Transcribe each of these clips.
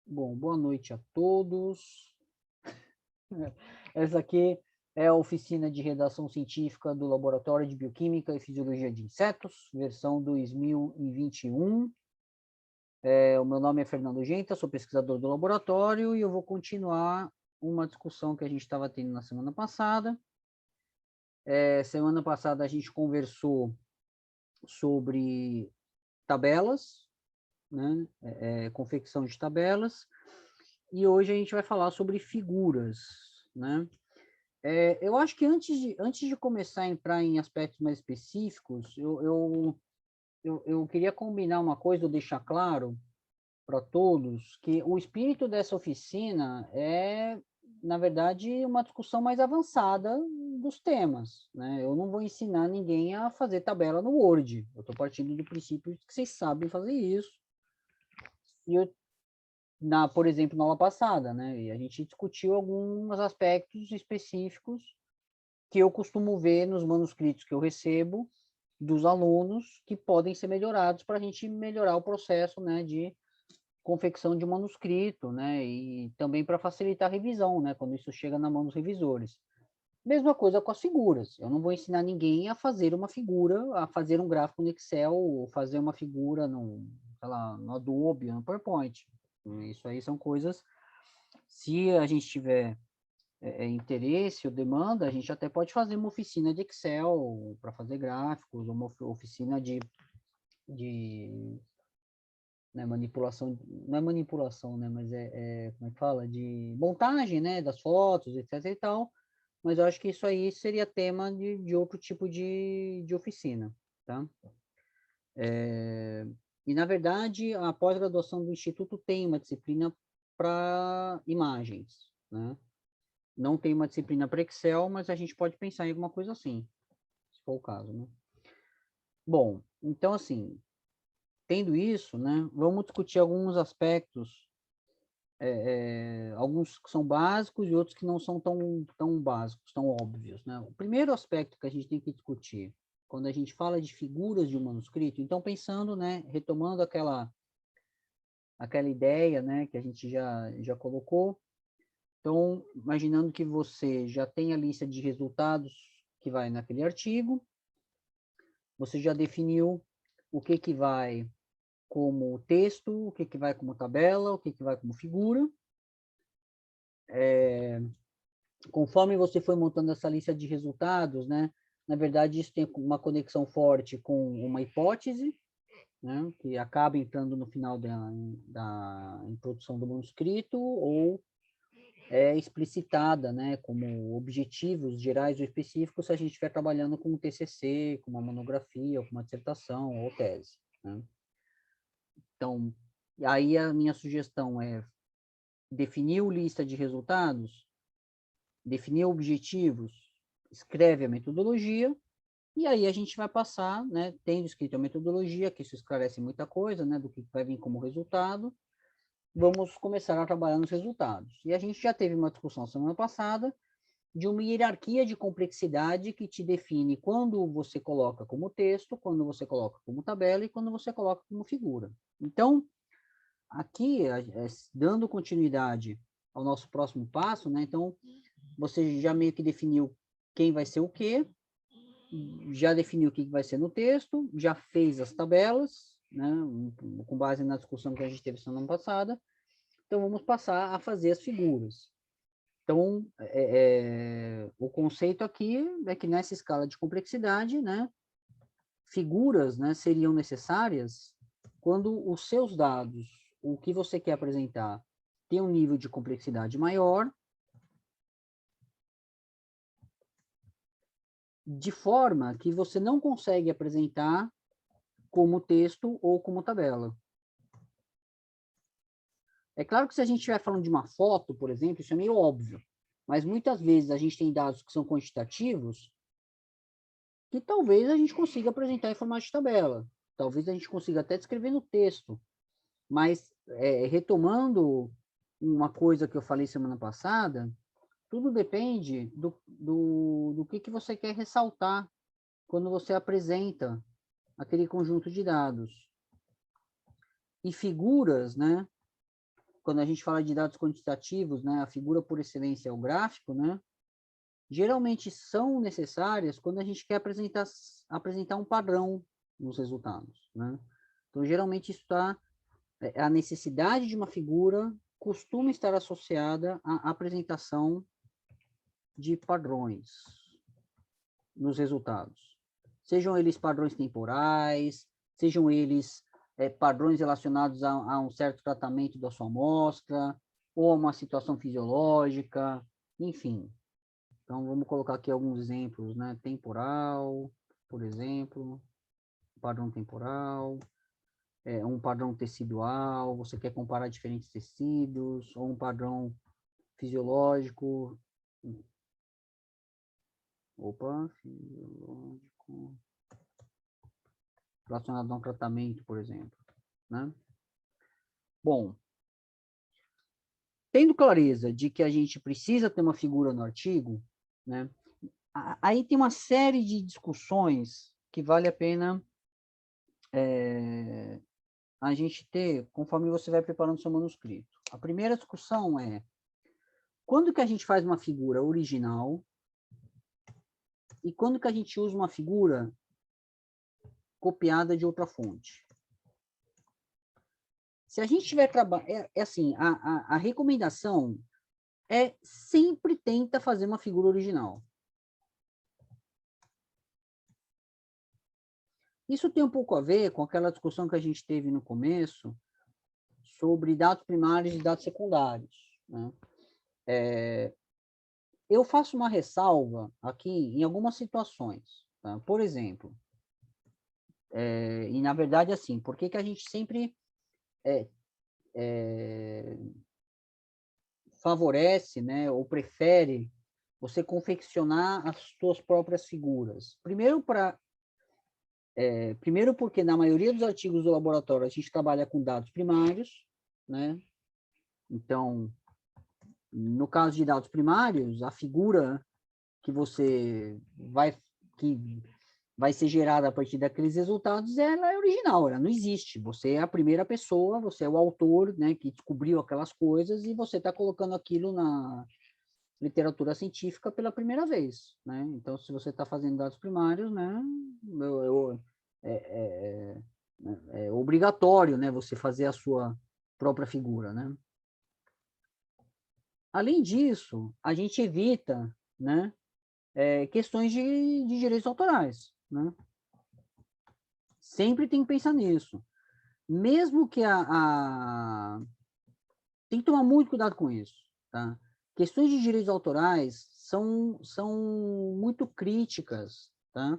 Bom, boa noite a todos. Essa aqui é a oficina de redação científica do Laboratório de Bioquímica e Fisiologia de Insetos, versão 2021. O meu nome é Fernando Genta, sou pesquisador do laboratório e eu vou continuar uma discussão que a gente estava tendo na semana passada. Semana passada a gente conversou sobre tabelas, né? Confecção de tabelas. E hoje a gente vai falar sobre figuras, né? Eu acho que antes de começar a entrar em aspectos mais específicos, eu queria combinar uma coisa, ou deixar claro para todos, que o espírito dessa oficina é, na verdade, uma discussão mais avançada dos temas, né? Eu não vou ensinar ninguém a fazer tabela no Word. Eu estou partindo do princípio que vocês sabem fazer isso. E por exemplo, na aula passada, né? E a gente discutiu alguns aspectos específicos que eu costumo ver nos manuscritos que eu recebo dos alunos que podem ser melhorados para a gente melhorar o processo, né, de confecção de manuscrito, né, e também para facilitar a revisão, né, quando isso chega na mão dos revisores. Mesma coisa com as figuras. Eu não vou ensinar ninguém a fazer uma figura, a fazer um gráfico no Excel, ou fazer uma figura sei lá, no Adobe, no PowerPoint. Isso aí são coisas, se a gente tiver interesse ou demanda, a gente até pode fazer uma oficina de Excel para fazer gráficos, ou uma oficina de né, manipulação, não é manipulação, né, mas como é que fala? De montagem, né, das fotos, etc e tal, mas eu acho que isso aí seria tema de outro tipo de oficina, tá? E, na verdade, a pós-graduação do Instituto tem uma disciplina para imagens, né? Não tem uma disciplina para Excel, mas a gente pode pensar em alguma coisa assim, se for o caso, né? Bom, então, assim, tendo isso, né, vamos discutir alguns aspectos, alguns que são básicos e outros que não são tão básicos, tão óbvios, né? O primeiro aspecto que a gente tem que discutir, quando a gente fala de figuras de um manuscrito, então, pensando, né, retomando aquela ideia, né, que a gente já colocou, então, imaginando que você já tem a lista de resultados que vai naquele artigo, você já definiu o que vai como texto, o que vai como tabela, o que vai como figura. Conforme você foi montando essa lista de resultados, né, na verdade, isso tem uma conexão forte com uma hipótese, né, que acaba entrando no final da introdução do manuscrito, ou é explicitada, né, como objetivos gerais ou específicos se a gente estiver trabalhando com um TCC, com uma monografia, ou com uma dissertação ou tese, né? Então, aí a minha sugestão é definir a lista de resultados, definir objetivos, escreve a metodologia, e aí a gente vai passar, né, tendo escrito a metodologia, que isso esclarece muita coisa, né, do que vai vir como resultado, vamos começar a trabalhar nos resultados. E a gente já teve uma discussão semana passada de uma hierarquia de complexidade que te define quando você coloca como texto, quando você coloca como tabela e quando você coloca como figura. Então, aqui, dando continuidade ao nosso próximo passo, né? Então, você já meio que definiu quem vai ser o quê, já definiu o que vai ser no texto, já fez as tabelas, né? Com base na discussão que a gente teve semana passada. Então, vamos passar a fazer as figuras. Então, o conceito aqui é que nessa escala de complexidade, né, figuras, né, seriam necessárias quando os seus dados, o que você quer apresentar, tem um nível de complexidade maior, de forma que você não consegue apresentar como texto ou como tabela. É claro que se a gente estiver falando de uma foto, por exemplo, isso é meio óbvio, mas muitas vezes a gente tem dados que são quantitativos que talvez a gente consiga apresentar em formato de tabela. Talvez a gente consiga até descrever no texto. Mas, retomando uma coisa que eu falei semana passada, tudo depende do que você quer ressaltar quando você apresenta aquele conjunto de dados. E figuras, né, quando a gente fala de dados quantitativos, né, a figura por excelência é o gráfico, né, geralmente são necessárias quando a gente quer apresentar um padrão nos resultados, né? Então, geralmente, a necessidade de uma figura costuma estar associada à apresentação de padrões nos resultados. Sejam eles padrões temporais, sejam eles padrões relacionados a um certo tratamento da sua amostra, ou a uma situação fisiológica, enfim. Então, vamos colocar aqui alguns exemplos, né? Temporal, por exemplo, padrão temporal, um padrão tecidual, você quer comparar diferentes tecidos, ou um padrão fisiológico. Fisiológico. Relacionado a um tratamento, por exemplo, né? Bom, tendo clareza de que a gente precisa ter uma figura no artigo, né? Aí tem uma série de discussões que vale a pena a gente ter conforme você vai preparando seu manuscrito. A primeira discussão é quando que a gente faz uma figura original e quando que a gente usa uma figura copiada de outra fonte. Se a gente tiver trabalho, assim, a recomendação é sempre tenta fazer uma figura original. Isso tem um pouco a ver com aquela discussão que a gente teve no começo sobre dados primários e dados secundários, né? Eu faço uma ressalva aqui em algumas situações, tá? Por exemplo, e na verdade assim, por que que a gente sempre favorece, né, ou prefere você confeccionar as suas próprias figuras? Primeiro porque na maioria dos artigos do laboratório a gente trabalha com dados primários, né? Então, no caso de dados primários, a figura que vai ser gerada a partir daqueles resultados, ela é original, ela não existe. Você é a primeira pessoa, você é o autor, né, que descobriu aquelas coisas e você está colocando aquilo na literatura científica pela primeira vez, né? Então, se você está fazendo dados primários, né, é, é obrigatório, né, você fazer a sua própria figura, né? Além disso, a gente evita, né, questões de direitos autorais, né? Sempre tem que pensar nisso. Mesmo que tem que tomar muito cuidado com isso, tá? Questões de direitos autorais são muito críticas, tá?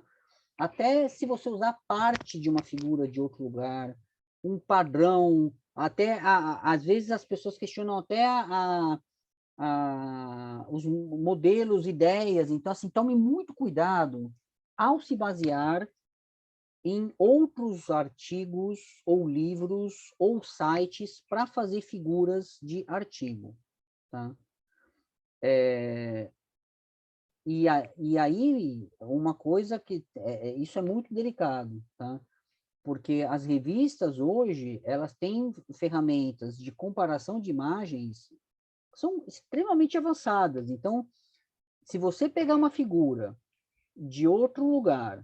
Até se você usar parte de uma figura de outro lugar, um padrão, até às vezes as pessoas questionam até os modelos, ideias. Então, assim, tome muito cuidado ao se basear em outros artigos ou livros ou sites para fazer figuras de artigo, tá? E aí, uma coisa que isso é muito delicado, tá? Porque as revistas hoje, elas têm ferramentas de comparação de imagens que são extremamente avançadas. Então, se você pegar uma figura de outro lugar,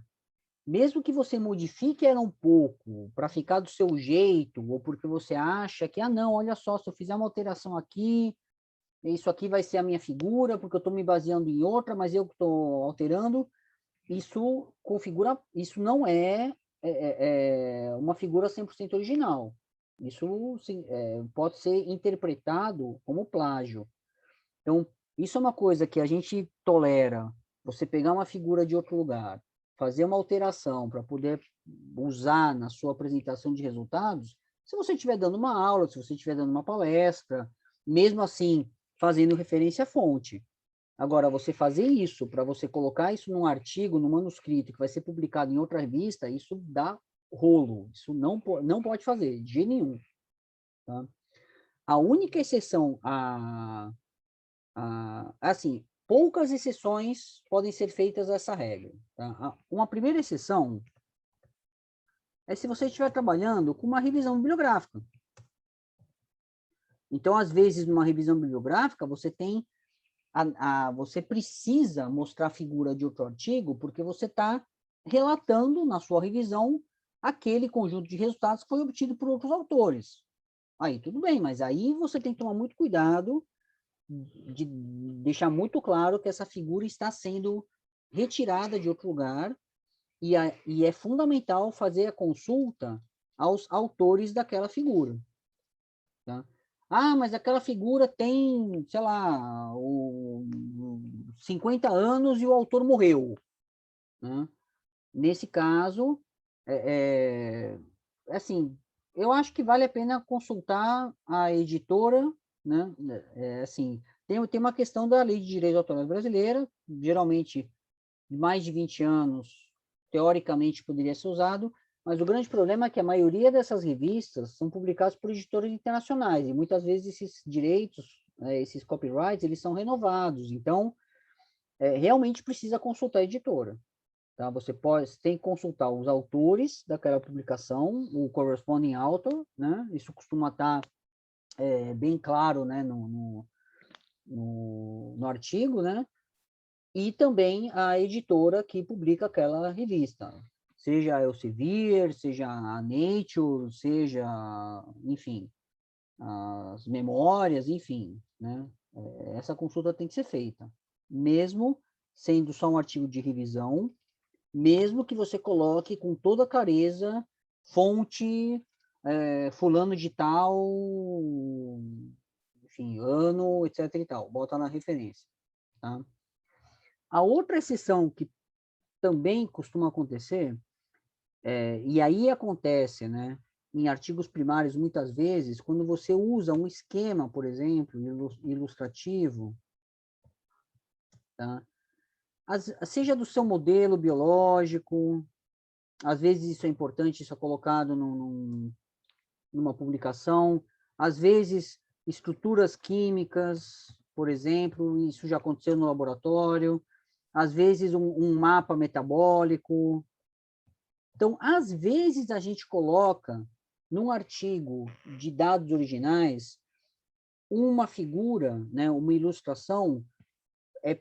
mesmo que você modifique ela um pouco para ficar do seu jeito, ou porque você acha que, não, olha só, se eu fizer uma alteração aqui, isso aqui vai ser a minha figura, porque eu estou me baseando em outra, mas eu estou alterando, isso não é uma figura 100% original. Isso pode ser interpretado como plágio. Então, isso é uma coisa que a gente tolera, você pegar uma figura de outro lugar, fazer uma alteração para poder usar na sua apresentação de resultados, se você estiver dando uma aula, se você estiver dando uma palestra, mesmo assim, fazendo referência à fonte. Agora, você fazer isso, para você colocar isso num artigo, num manuscrito, que vai ser publicado em outra revista, isso dá rolo, isso não pode fazer, de jeito nenhum. Tá? A única exceção assim, poucas exceções podem ser feitas a essa regra. Tá? Uma primeira exceção é se você estiver trabalhando com uma revisão bibliográfica. Então, às vezes, numa revisão bibliográfica, você tem você precisa mostrar a figura de outro artigo, porque você está relatando na sua revisão aquele conjunto de resultados que foi obtido por outros autores. Aí tudo bem, mas aí você tem que tomar muito cuidado de deixar muito claro que essa figura está sendo retirada de outro lugar e é fundamental fazer a consulta aos autores daquela figura. Tá? Ah, mas aquela figura tem, sei lá, 50 anos e o autor morreu. Né? Nesse caso, assim, eu acho que vale a pena consultar a editora, né? Assim, tem uma questão da Lei de Direitos Autorais brasileira, geralmente mais de 20 anos, teoricamente poderia ser usado, mas o grande problema é que a maioria dessas revistas são publicadas por editoras internacionais, e muitas vezes esses direitos, esses copyrights, eles são renovados, então, realmente precisa consultar a editora. Tá? Você tem que consultar os autores daquela publicação, o corresponding author, né? Isso costuma estar bem claro, né, no artigo, né? E também a editora que publica aquela revista, seja a Elsevier, seja a Nature, seja, enfim, as memórias, enfim, né? Essa consulta tem que ser feita, mesmo sendo só um artigo de revisão, mesmo que você coloque com toda clareza fonte, fulano de tal, enfim, ano, etc e tal, bota na referência, tá? A outra exceção que também costuma acontecer, e aí acontece, né, em artigos primários muitas vezes, quando você usa um esquema, por exemplo, ilustrativo, tá? Seja do seu modelo biológico, às vezes isso é importante, isso é colocado numa publicação, às vezes estruturas químicas, por exemplo, isso já aconteceu no laboratório, às vezes um mapa metabólico. Então, às vezes a gente coloca num artigo de dados originais uma figura, né, uma ilustração,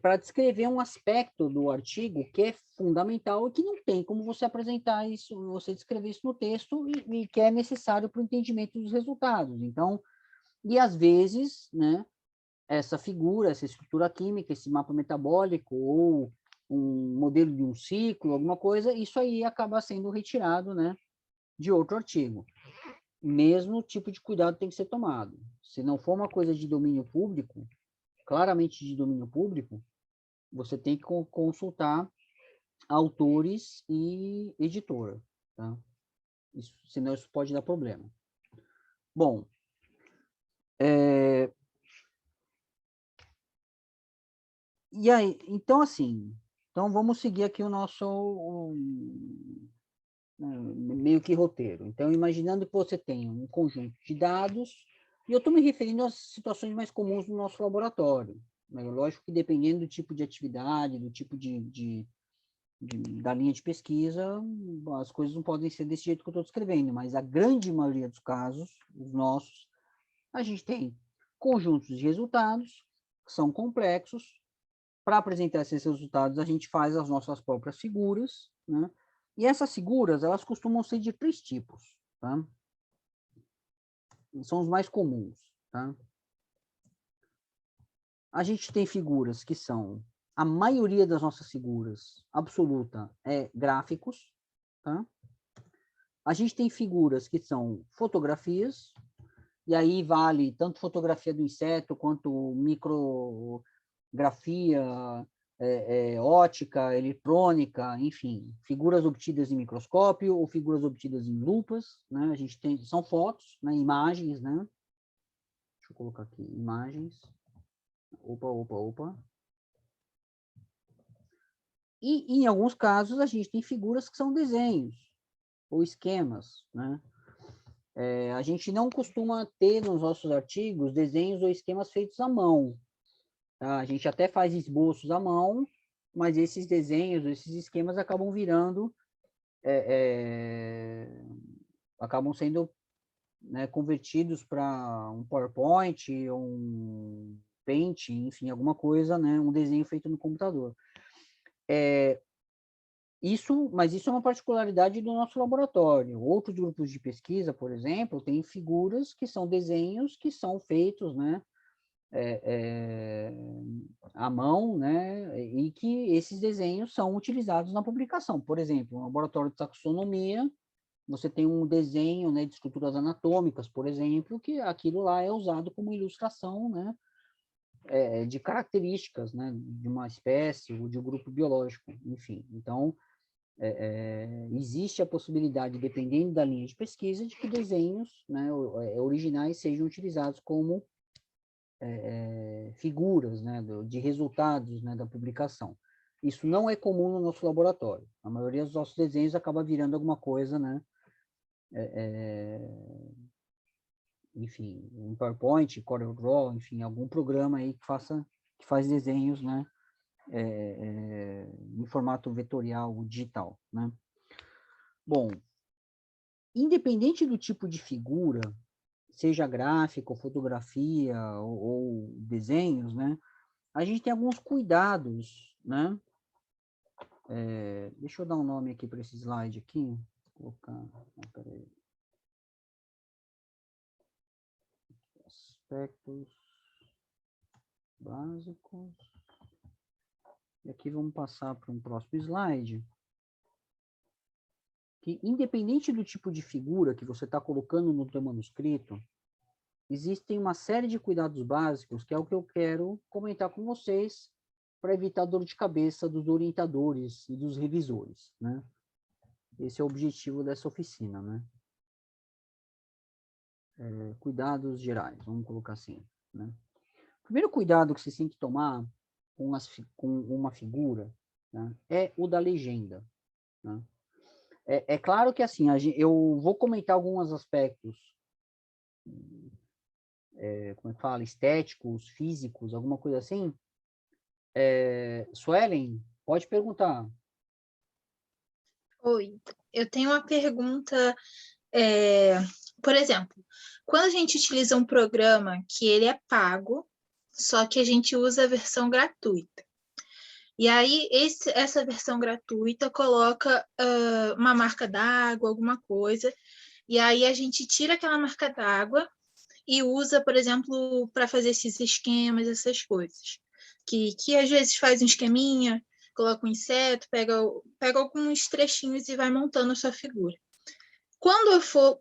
para descrever um aspecto do artigo que é fundamental e que não tem como você apresentar isso, você descrever isso no texto e que é necessário para o entendimento dos resultados. Então, e às vezes, né, essa figura, essa estrutura química, esse mapa metabólico ou um modelo de um ciclo, alguma coisa, isso aí acaba sendo retirado, né, de outro artigo. Mesmo tipo de cuidado tem que ser tomado. Se não for uma coisa de domínio público, claramente de domínio público, você tem que consultar autores e editora, tá? Senão isso pode dar problema. Bom, e aí, então assim, então vamos seguir aqui o nosso meio que roteiro. Então, imaginando que você tem um conjunto de dados, e eu estou me referindo às situações mais comuns no nosso laboratório. Né? Lógico que dependendo do tipo de atividade, do tipo da linha de pesquisa, as coisas não podem ser desse jeito que eu estou descrevendo, mas a grande maioria dos casos, os nossos, a gente tem conjuntos de resultados que são complexos. Para apresentar esses resultados, a gente faz as nossas próprias figuras, né? E essas figuras, elas costumam ser de 3 tipos, tá? São os mais comuns, tá? A gente tem figuras que são, a maioria das nossas figuras, absoluta, é gráficos, tá? A gente tem figuras que são fotografias, e aí vale tanto fotografia do inseto quanto micrografia, ótica, eletrônica, enfim, figuras obtidas em microscópio ou figuras obtidas em lupas, né? A gente tem, são fotos, né? Imagens, né? Deixa eu colocar aqui, imagens. Opa. E em alguns casos a gente tem figuras que são desenhos ou esquemas, né? A gente não costuma ter nos nossos artigos desenhos ou esquemas feitos à mão. Tá? A gente até faz esboços à mão, mas esses desenhos, esses esquemas acabam virando, acabam sendo né, convertidos para um PowerPoint, um Paint, enfim, alguma coisa, né, um desenho feito no computador. Mas isso é uma particularidade do nosso laboratório. Outros grupos de pesquisa, por exemplo, têm figuras que são desenhos que são feitos, né, à mão, né, e que esses desenhos são utilizados na publicação. Por exemplo, no laboratório de taxonomia, você tem um desenho, né, de estruturas anatômicas, por exemplo, que aquilo lá é usado como ilustração, né, de características, né, de uma espécie ou de um grupo biológico, enfim. Então, existe a possibilidade, dependendo da linha de pesquisa, de que desenhos, né, originais sejam utilizados como figuras, né, de resultados, né, da publicação. Isso não é comum no nosso laboratório. A maioria dos nossos desenhos acaba virando alguma coisa, né, enfim, um PowerPoint, CorelDRAW, enfim, algum programa aí que faz desenhos, né, em formato vetorial digital, né. Bom, independente do tipo de figura, seja gráfica, ou fotografia, ou desenhos, né, a gente tem alguns cuidados, né. Deixa eu dar um nome aqui para esse slide aqui. Vou colocar, peraí. Aspectos básicos. E aqui vamos passar para um próximo slide. Que, independente do tipo de figura que você está colocando no teu manuscrito, existem uma série de cuidados básicos, que é o que eu quero comentar com vocês, para evitar dor de cabeça dos orientadores e dos revisores, né? Esse é o objetivo dessa oficina, né? Cuidados gerais, vamos colocar assim, né? O primeiro cuidado que você tem que tomar com uma figura, né, é o da legenda, né? É claro que, assim, eu vou comentar alguns aspectos, como é que fala, estéticos, físicos, alguma coisa assim. Suelen, pode perguntar. Oi, eu tenho uma pergunta, por exemplo, quando a gente utiliza um programa que ele é pago, só que a gente usa a versão gratuita. E aí, essa versão gratuita coloca uma marca d'água, alguma coisa, e aí a gente tira aquela marca d'água e usa, por exemplo, para fazer esses esquemas, essas coisas. Que às vezes faz um esqueminha, coloca um inseto, pega alguns trechinhos e vai montando a sua figura. Quando eu for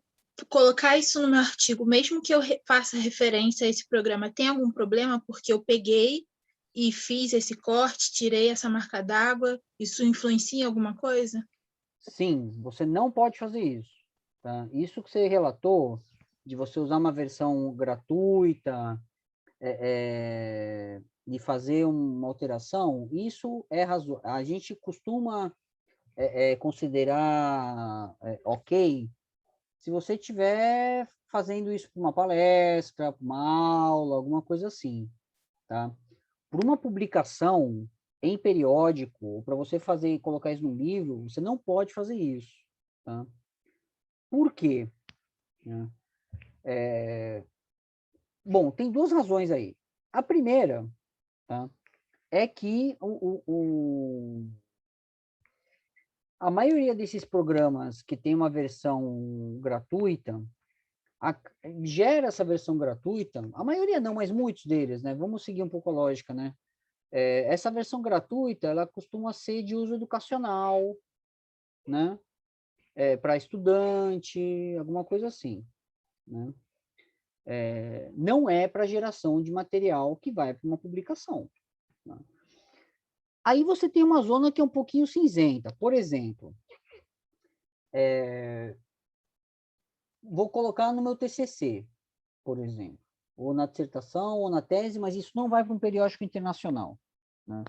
colocar isso no meu artigo, mesmo que eu faça referência a esse programa, tem algum problema? Porque eu peguei e fiz esse corte, tirei essa marca d'água, isso influencia em alguma coisa? Sim, você não pode fazer isso, tá? Isso que você relatou, de você usar uma versão gratuita, de fazer uma alteração, isso é razoável. A gente costuma considerar ok se você estiver fazendo isso para uma palestra, para uma aula, alguma coisa assim, tá? Por uma publicação em periódico, ou para você fazer colocar isso no livro, você não pode fazer isso, tá? Por quê? Né? Bom, tem duas razões aí. A primeira, tá, é que a maioria desses programas que tem uma versão gratuita, gera essa versão gratuita, a maioria não, mas muitos deles, né? Vamos seguir um pouco a lógica, né? Essa versão gratuita, ela costuma ser de uso educacional, né? Para estudante, alguma coisa assim, né? Não é para geração de material que vai para uma publicação, né? Aí você tem uma zona que é um pouquinho cinzenta. Por exemplo, vou colocar no meu TCC, por exemplo, ou na dissertação, ou na tese, mas isso não vai para um periódico internacional, né?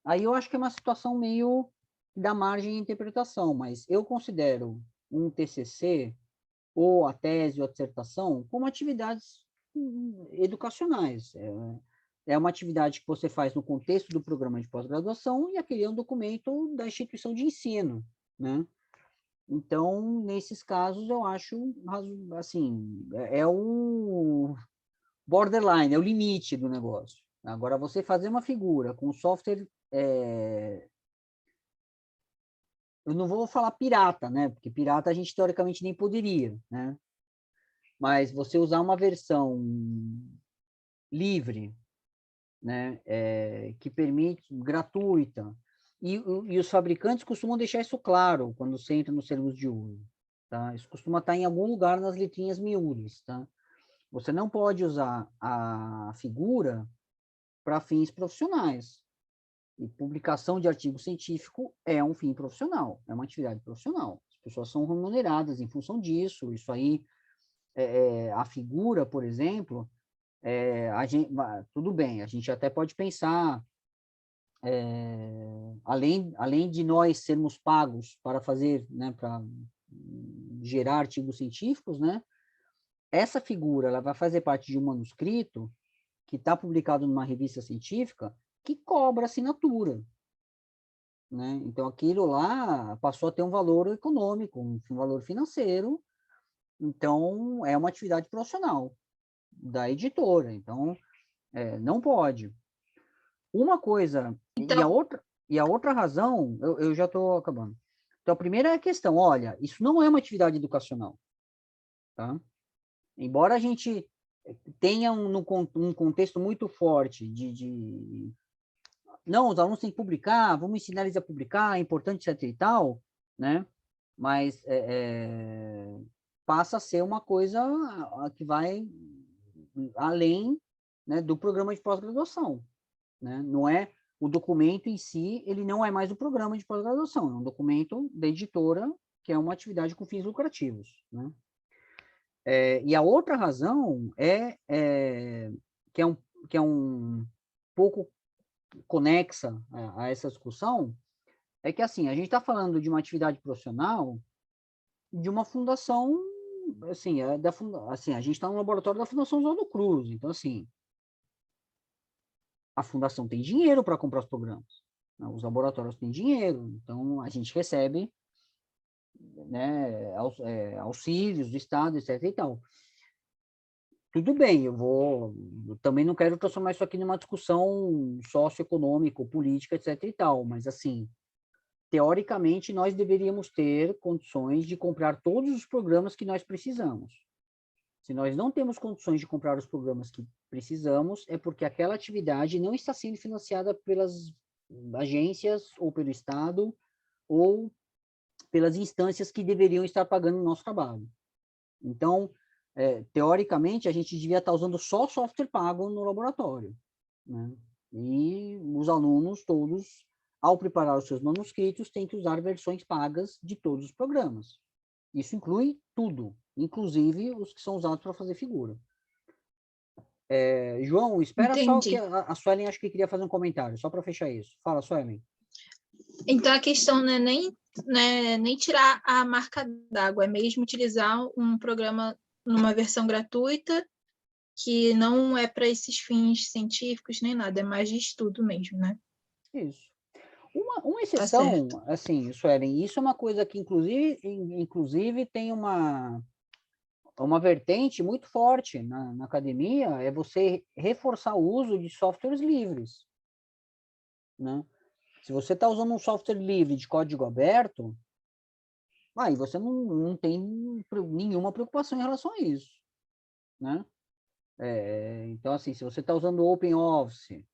Aí eu acho que é uma situação meio da margem de interpretação, mas eu considero um TCC, ou a tese, ou a dissertação, como atividades educacionais. É uma atividade que você faz no contexto do programa de pós-graduação, e aquele é um documento da instituição de ensino, né? Então, nesses casos, eu acho, assim, é o borderline, é o limite do negócio. Agora, você fazer uma figura com software, eu não vou falar pirata, né? Porque pirata a gente, teoricamente, nem poderia, né? Mas você usar uma versão livre, né? Que permite, gratuita, e os fabricantes costumam deixar isso claro quando você entra nos termos de uso, tá? Isso costuma estar em algum lugar nas letrinhas miúdas, tá? Você não pode usar a figura para fins profissionais. E publicação de artigo científico é um fim profissional, é uma atividade profissional. As pessoas são remuneradas em função disso. Isso aí, a figura, por exemplo, tudo bem, a gente até pode pensar, além de nós sermos pagos para fazer, né, para gerar artigos científicos, né, essa figura ela vai fazer parte de um manuscrito que está publicado numa revista científica que cobra assinatura, né? Então, aquilo lá passou a ter um valor econômico, um valor financeiro. Então, é uma atividade profissional da editora. Então, não pode. Uma coisa, Então, e a outra razão, eu já estou acabando. Então, a primeira é a questão, olha, isso não é uma atividade educacional, tá? Embora a gente tenha um contexto muito forte não, os alunos têm que publicar, vamos ensinar eles a publicar, é importante, etc e tal, né? Mas passa a ser uma coisa que vai além, né, do programa de pós-graduação, né? Não é o documento em si, ele não é mais o programa de pós-graduação, é um documento da editora, que é uma atividade com fins lucrativos, né? E a outra razão que é um pouco conexa a essa discussão, é que, assim, a gente está falando de uma atividade profissional de uma fundação, assim, assim, a gente está no laboratório da Fundação Oswaldo Cruz, então, assim, a fundação tem dinheiro para comprar os programas, né? Os laboratórios têm dinheiro, então a gente recebe, né, auxílios do Estado, etc e tal. Tudo bem, eu também não quero transformar isso aqui numa discussão socioeconômica, política, etc e tal, mas, assim, teoricamente, nós deveríamos ter condições de comprar todos os programas que nós precisamos. Se nós não temos condições de comprar os programas que precisamos, é porque aquela atividade não está sendo financiada pelas agências ou pelo Estado ou pelas instâncias que deveriam estar pagando o nosso trabalho. Então, teoricamente, a gente devia estar usando só software pago no laboratório, né? E os alunos todos, ao preparar os seus manuscritos, têm que usar versões pagas de todos os programas. Isso inclui tudo, inclusive os que são usados para fazer figura. João, espera só que entendi. a Suelen acho que queria fazer um comentário, só para fechar isso. Fala, Suelen. Então, a questão não é nem tirar a marca d'água, é mesmo utilizar um programa numa versão gratuita, que não é para esses fins científicos nem nada, é mais de estudo mesmo, né? Isso. Uma Tá certo. exceção, assim, Suelen, isso é uma coisa que, inclusive tem uma vertente muito forte na academia, é você reforçar o uso de softwares livres, né? Se você está usando um software livre de código aberto, aí você não tem nenhuma preocupação em relação a isso, né? Então, assim, se você está usando o OpenOffice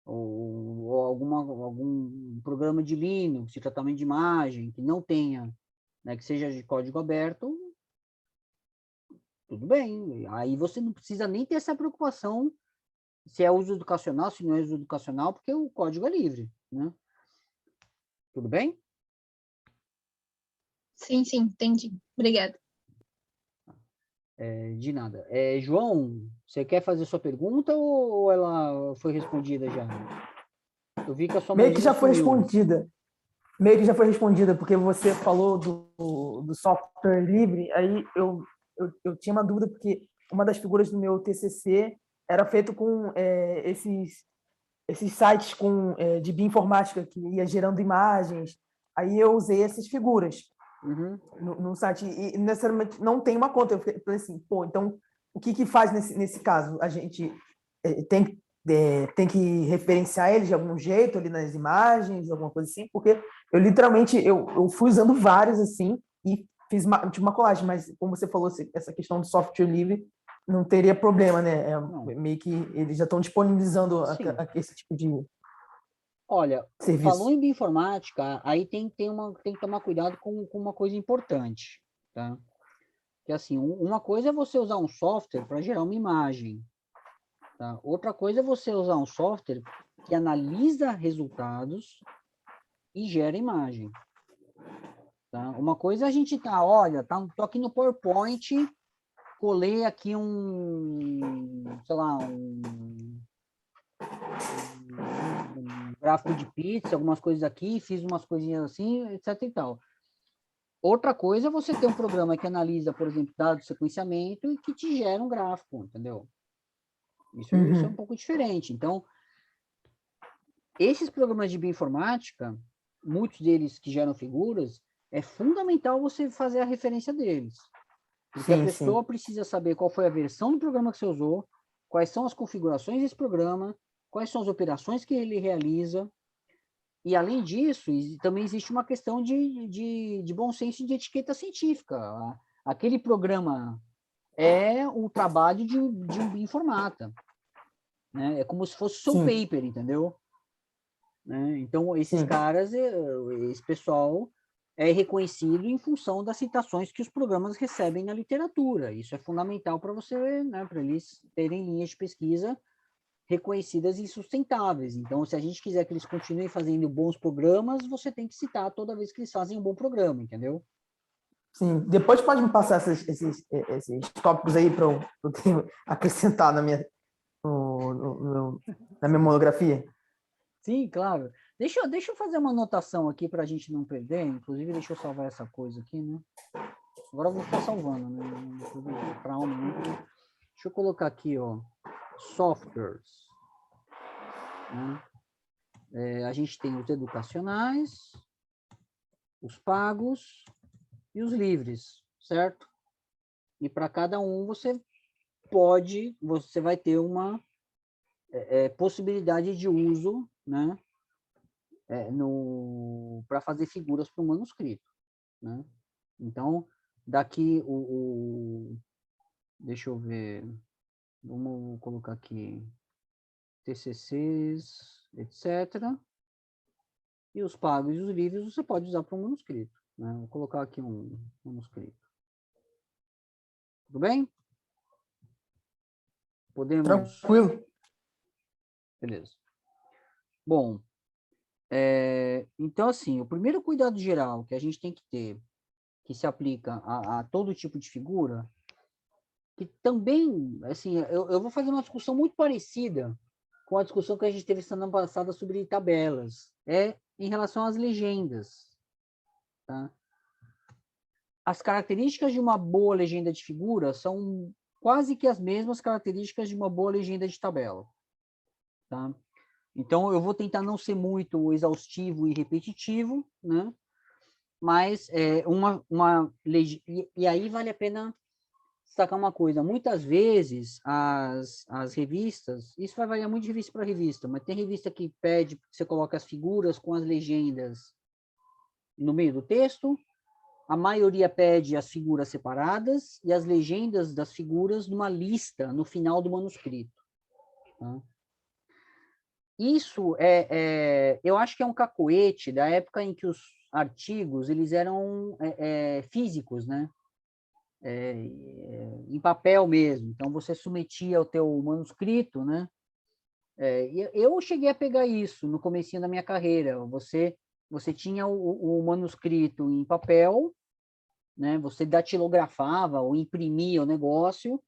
ou algum programa de Linux, de tratamento de imagem, que não tenha, né, que seja de código aberto, tudo bem. Aí você não precisa nem ter essa preocupação se é uso educacional, se não é uso educacional, porque o código é livre, né? Tudo bem? Sim, entendi. Obrigada. De nada. João, você quer fazer sua pergunta ou ela foi respondida já? Eu vi que a sua Meio que mãozinha já foi sumiu. respondida. Meio que já foi respondida, porque você falou do software livre, aí eu tinha uma dúvida, porque uma das figuras do meu TCC era feito com esses sites de bioinformática, que ia gerando imagens, aí eu usei essas figuras. no site e necessariamente não tem uma conta. Eu falei assim, pô, então o que faz nesse caso? A gente tem que referenciar eles de algum jeito ali nas imagens, alguma coisa assim, porque eu literalmente eu fui usando vários assim e fiz uma colagem, mas como você falou, essa questão do software livre não teria problema, né? Meio que eles já estão disponibilizando esse tipo de Olha, serviço. falou em bioinformática, aí tem que tomar cuidado com uma coisa importante, tá? Que assim, uma coisa é você usar um software para gerar uma imagem, tá? Outra coisa é você usar um software que analisa resultados e gera imagem, tá? Uma coisa é a gente olha, tô aqui no PowerPoint, colei aqui sei lá, um gráfico de pizza, algumas coisas aqui, fiz umas coisinhas assim, etc e tal. Outra coisa é você ter um programa que analisa, por exemplo, dados de sequenciamento e que te gera um gráfico, entendeu? Isso é um pouco diferente. Então, esses programas de bioinformática, muitos deles que geram figuras, é fundamental você fazer a referência deles. Porque a pessoa precisa saber qual foi a versão do programa que você usou, quais são as configurações desse programa, quais são as operações que ele realiza. E, além disso, também existe uma questão de bom senso de etiqueta científica. Aquele programa é o trabalho de um bioinformata. Né? É como se fosse seu paper, entendeu? Né? Então, esses caras, esse pessoal é reconhecido em função das citações que os programas recebem na literatura. Isso é fundamental para você, né, para eles terem linhas de pesquisa reconhecidas e sustentáveis. Então, se a gente quiser que eles continuem fazendo bons programas, você tem que citar toda vez que eles fazem um bom programa, entendeu? Sim. Depois pode me passar esses tópicos aí para eu acrescentar na minha monografia? Sim, claro. Deixa eu fazer uma anotação aqui para a gente não perder. Inclusive, deixa eu salvar essa coisa aqui, né? Agora eu vou ficar salvando, né? Trauma, né? Deixa eu colocar aqui, ó, softwares. Né? A gente tem os educacionais, os pagos e os livres, certo? E para cada um você vai ter uma possibilidade de uso, né? Para fazer figuras para o manuscrito, né? Então, daqui deixa eu ver, vamos colocar aqui TCCs, etc. E os pagos e os livros você pode usar para um manuscrito, né? Vou colocar aqui um manuscrito. Tudo bem? Podemos? Tranquilo. Beleza. Bom, então, assim, o primeiro cuidado geral que a gente tem que ter, que se aplica a todo tipo de figura, que também, assim, eu vou fazer uma discussão muito parecida com a discussão que a gente teve semana passada sobre tabelas, em relação às legendas. Tá? As características de uma boa legenda de figura são quase que as mesmas características de uma boa legenda de tabela. Tá? Então, eu vou tentar não ser muito exaustivo e repetitivo, né? Mas e aí vale a pena destacar uma coisa. Muitas vezes, as revistas, isso vai variar muito de revista para revista, mas tem revista que pede que você coloque as figuras com as legendas no meio do texto, a maioria pede as figuras separadas e as legendas das figuras numa lista no final do manuscrito. Tá? Isso eu acho que é um cacoete da época em que os artigos eles eram físicos, né? Em papel mesmo. Então, você submetia o teu manuscrito, né? Eu cheguei a pegar isso no comecinho da minha carreira. Você tinha o manuscrito em papel, né? Você datilografava ou imprimia o negócio,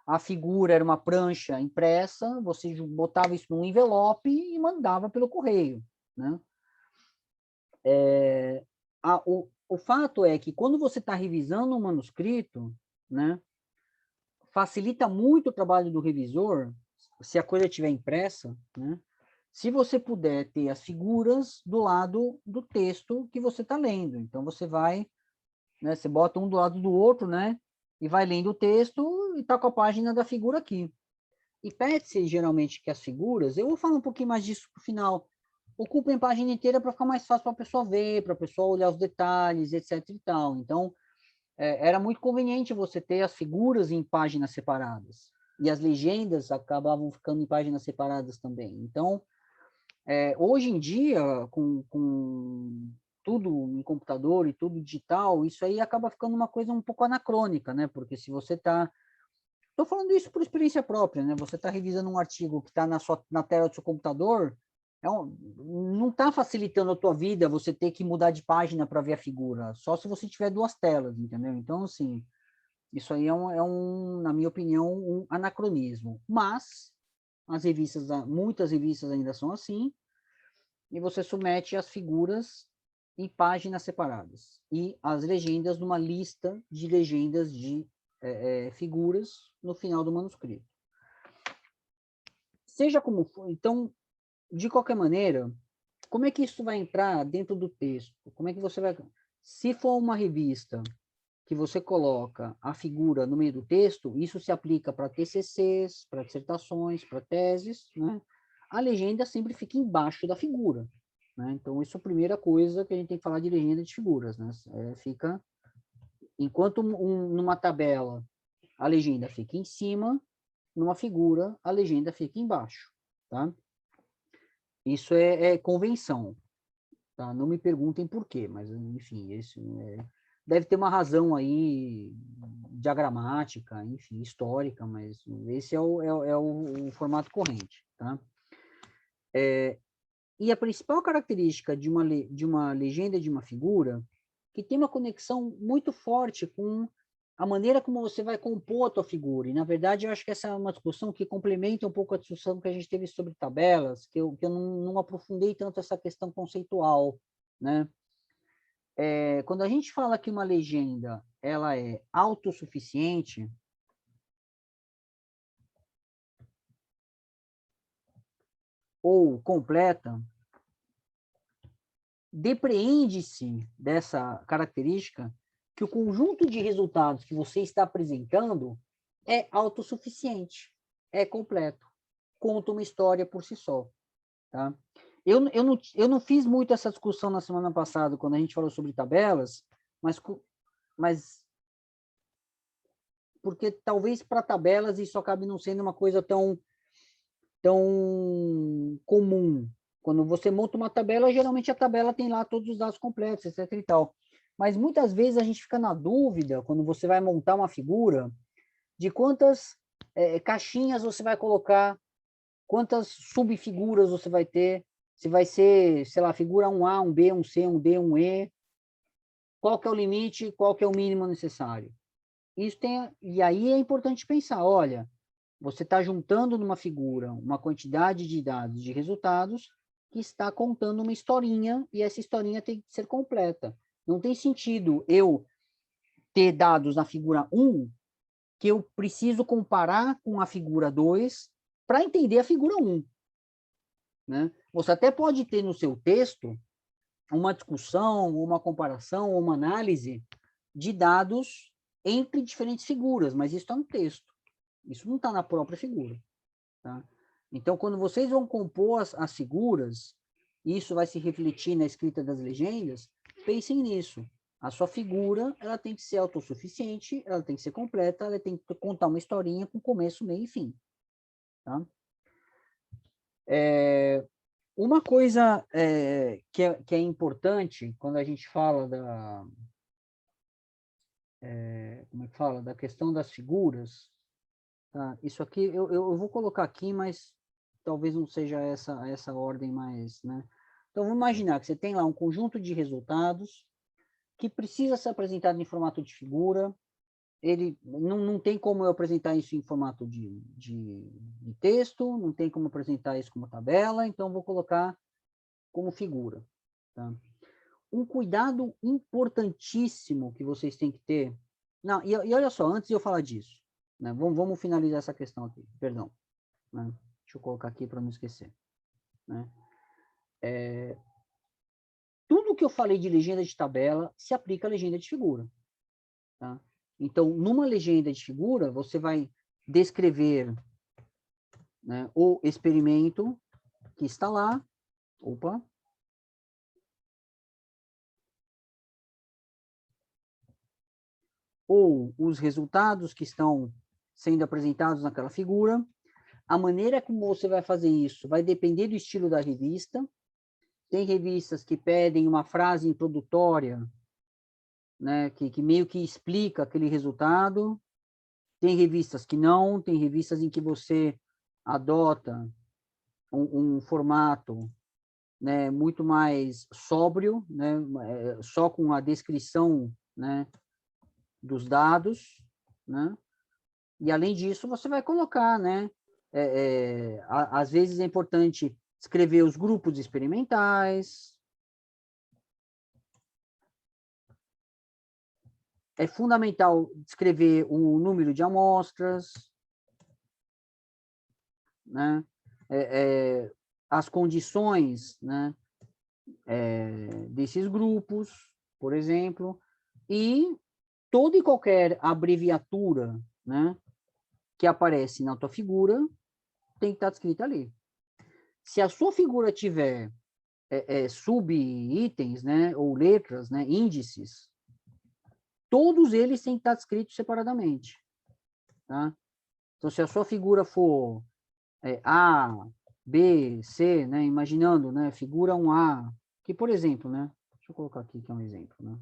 a figura era uma prancha impressa, você botava isso num envelope e mandava pelo correio, né? O fato é que quando você está revisando um manuscrito, né, facilita muito o trabalho do revisor, se a coisa estiver impressa, né, se você puder ter as figuras do lado do texto que você está lendo. Então, você vai né? Você bota um do lado do outro, né? E vai lendo o texto e tá com a página da figura aqui. E pede-se geralmente que as figuras, eu vou falar um pouquinho mais disso pro final, ocupem página inteira para ficar mais fácil para a pessoa ver, para a pessoa olhar os detalhes, etc e tal. Então, era muito conveniente você ter as figuras em páginas separadas. E as legendas acabavam ficando em páginas separadas também. Então, hoje em dia, com tudo em computador e tudo digital, isso aí acaba ficando uma coisa um pouco anacrônica, né? Porque se você está... Estou falando isso por experiência própria, né? Você está revisando um artigo que está na tela do seu computador, não está facilitando a tua vida você ter que mudar de página para ver a figura, só se você tiver duas telas, entendeu? Então, assim, isso aí na minha opinião, um anacronismo. Mas muitas revistas ainda são assim, e você submete as figuras em páginas separadas e as legendas numa lista de legendas de figuras no final do manuscrito. Seja como for, então, de qualquer maneira, como é que isso vai entrar dentro do texto? Como é que você vai... Se for uma revista que você coloca a figura no meio do texto, isso se aplica para TCCs, para dissertações, para teses, né? A legenda sempre fica embaixo da figura, né? Então, isso é a primeira coisa que a gente tem que falar de legenda de figuras, né? Fica... Enquanto numa tabela a legenda fica em cima, numa figura a legenda fica embaixo, tá? Isso é convenção, tá? Não me perguntem por quê, mas, enfim, deve ter uma razão aí diagramática, enfim, histórica, mas esse é o formato corrente, tá? E a principal característica de uma legenda de uma figura, que tem uma conexão muito forte com a maneira como você vai compor a tua figura. E, na verdade, eu acho que essa é uma discussão que complementa um pouco a discussão que a gente teve sobre tabelas, que eu não aprofundei tanto essa questão conceitual, né? Quando a gente fala que uma legenda ela é autossuficiente, ou completa, depreende-se dessa característica que o conjunto de resultados que você está apresentando é autossuficiente, é completo, conta uma história por si só. Tá? Eu não fiz muito essa discussão na semana passada, quando a gente falou sobre tabelas, mas porque talvez para tabelas isso acabe não sendo uma coisa tão comum. Quando você monta uma tabela, geralmente a tabela tem lá todos os dados completos, etc e tal. Mas muitas vezes a gente fica na dúvida, quando você vai montar uma figura, de quantas caixinhas você vai colocar, quantas subfiguras você vai ter, se vai ser, sei lá, figura 1A, 1B, 1C, 1D, 1E, qual que é o limite, qual que é o mínimo necessário. E aí é importante pensar, olha, você está juntando numa figura uma quantidade de dados, de resultados, que está contando uma historinha, e essa historinha tem que ser completa. Não tem sentido eu ter dados na figura 1 que eu preciso comparar com a figura 2 para entender a figura 1. Né? Você até pode ter no seu texto uma discussão, uma comparação, uma análise de dados entre diferentes figuras, mas isso está no texto. Isso não está na própria figura. Tá? Então, quando vocês vão compor as figuras, isso vai se refletir na escrita das legendas, pensem nisso. A sua figura, ela tem que ser autossuficiente, ela tem que ser completa, ela tem que contar uma historinha com começo, meio e fim. Tá? Uma coisa que é importante quando a gente fala como é que fala? Da questão das figuras, tá? Isso aqui eu vou colocar aqui, mas talvez não seja essa ordem mais, né? Então, vamos imaginar que você tem lá um conjunto de resultados que precisa ser apresentado em formato de figura. Ele não tem como eu apresentar isso em formato de texto, não tem como apresentar isso como tabela, então vou colocar como figura. Tá? Um cuidado importantíssimo que vocês têm que ter... Não, e olha só, antes de eu falar disso, né, vamos finalizar essa questão aqui, perdão. Né? Deixa eu colocar aqui para não esquecer. Né? Tudo que eu falei de legenda de tabela se aplica à legenda de figura. Tá? Então, numa legenda de figura, você vai descrever, né, o experimento que está lá. Opa. Ou os resultados que estão sendo apresentados naquela figura. A maneira como você vai fazer isso vai depender do estilo da revista. Tem revistas que pedem uma frase introdutória, né, que meio que explica aquele resultado. Tem revistas que não, tem revistas em que você adota um formato, né, muito mais sóbrio, né, só com a descrição, né, dos dados, né? E além disso, você vai colocar, né? Às vezes é importante escrever os grupos experimentais. É fundamental descrever o número de amostras, né? As condições, né? Desses grupos, por exemplo, e toda e qualquer abreviatura, né? Que aparece na tua figura tem que estar descrita ali. Se a sua figura tiver sub-itens, né, ou letras, né, índices, todos eles têm que estar descritos separadamente. Tá? Então, se a sua figura for A, B, C, né, imaginando, né, figura 1A, que, por exemplo, né, deixa eu colocar aqui que é um exemplo, né,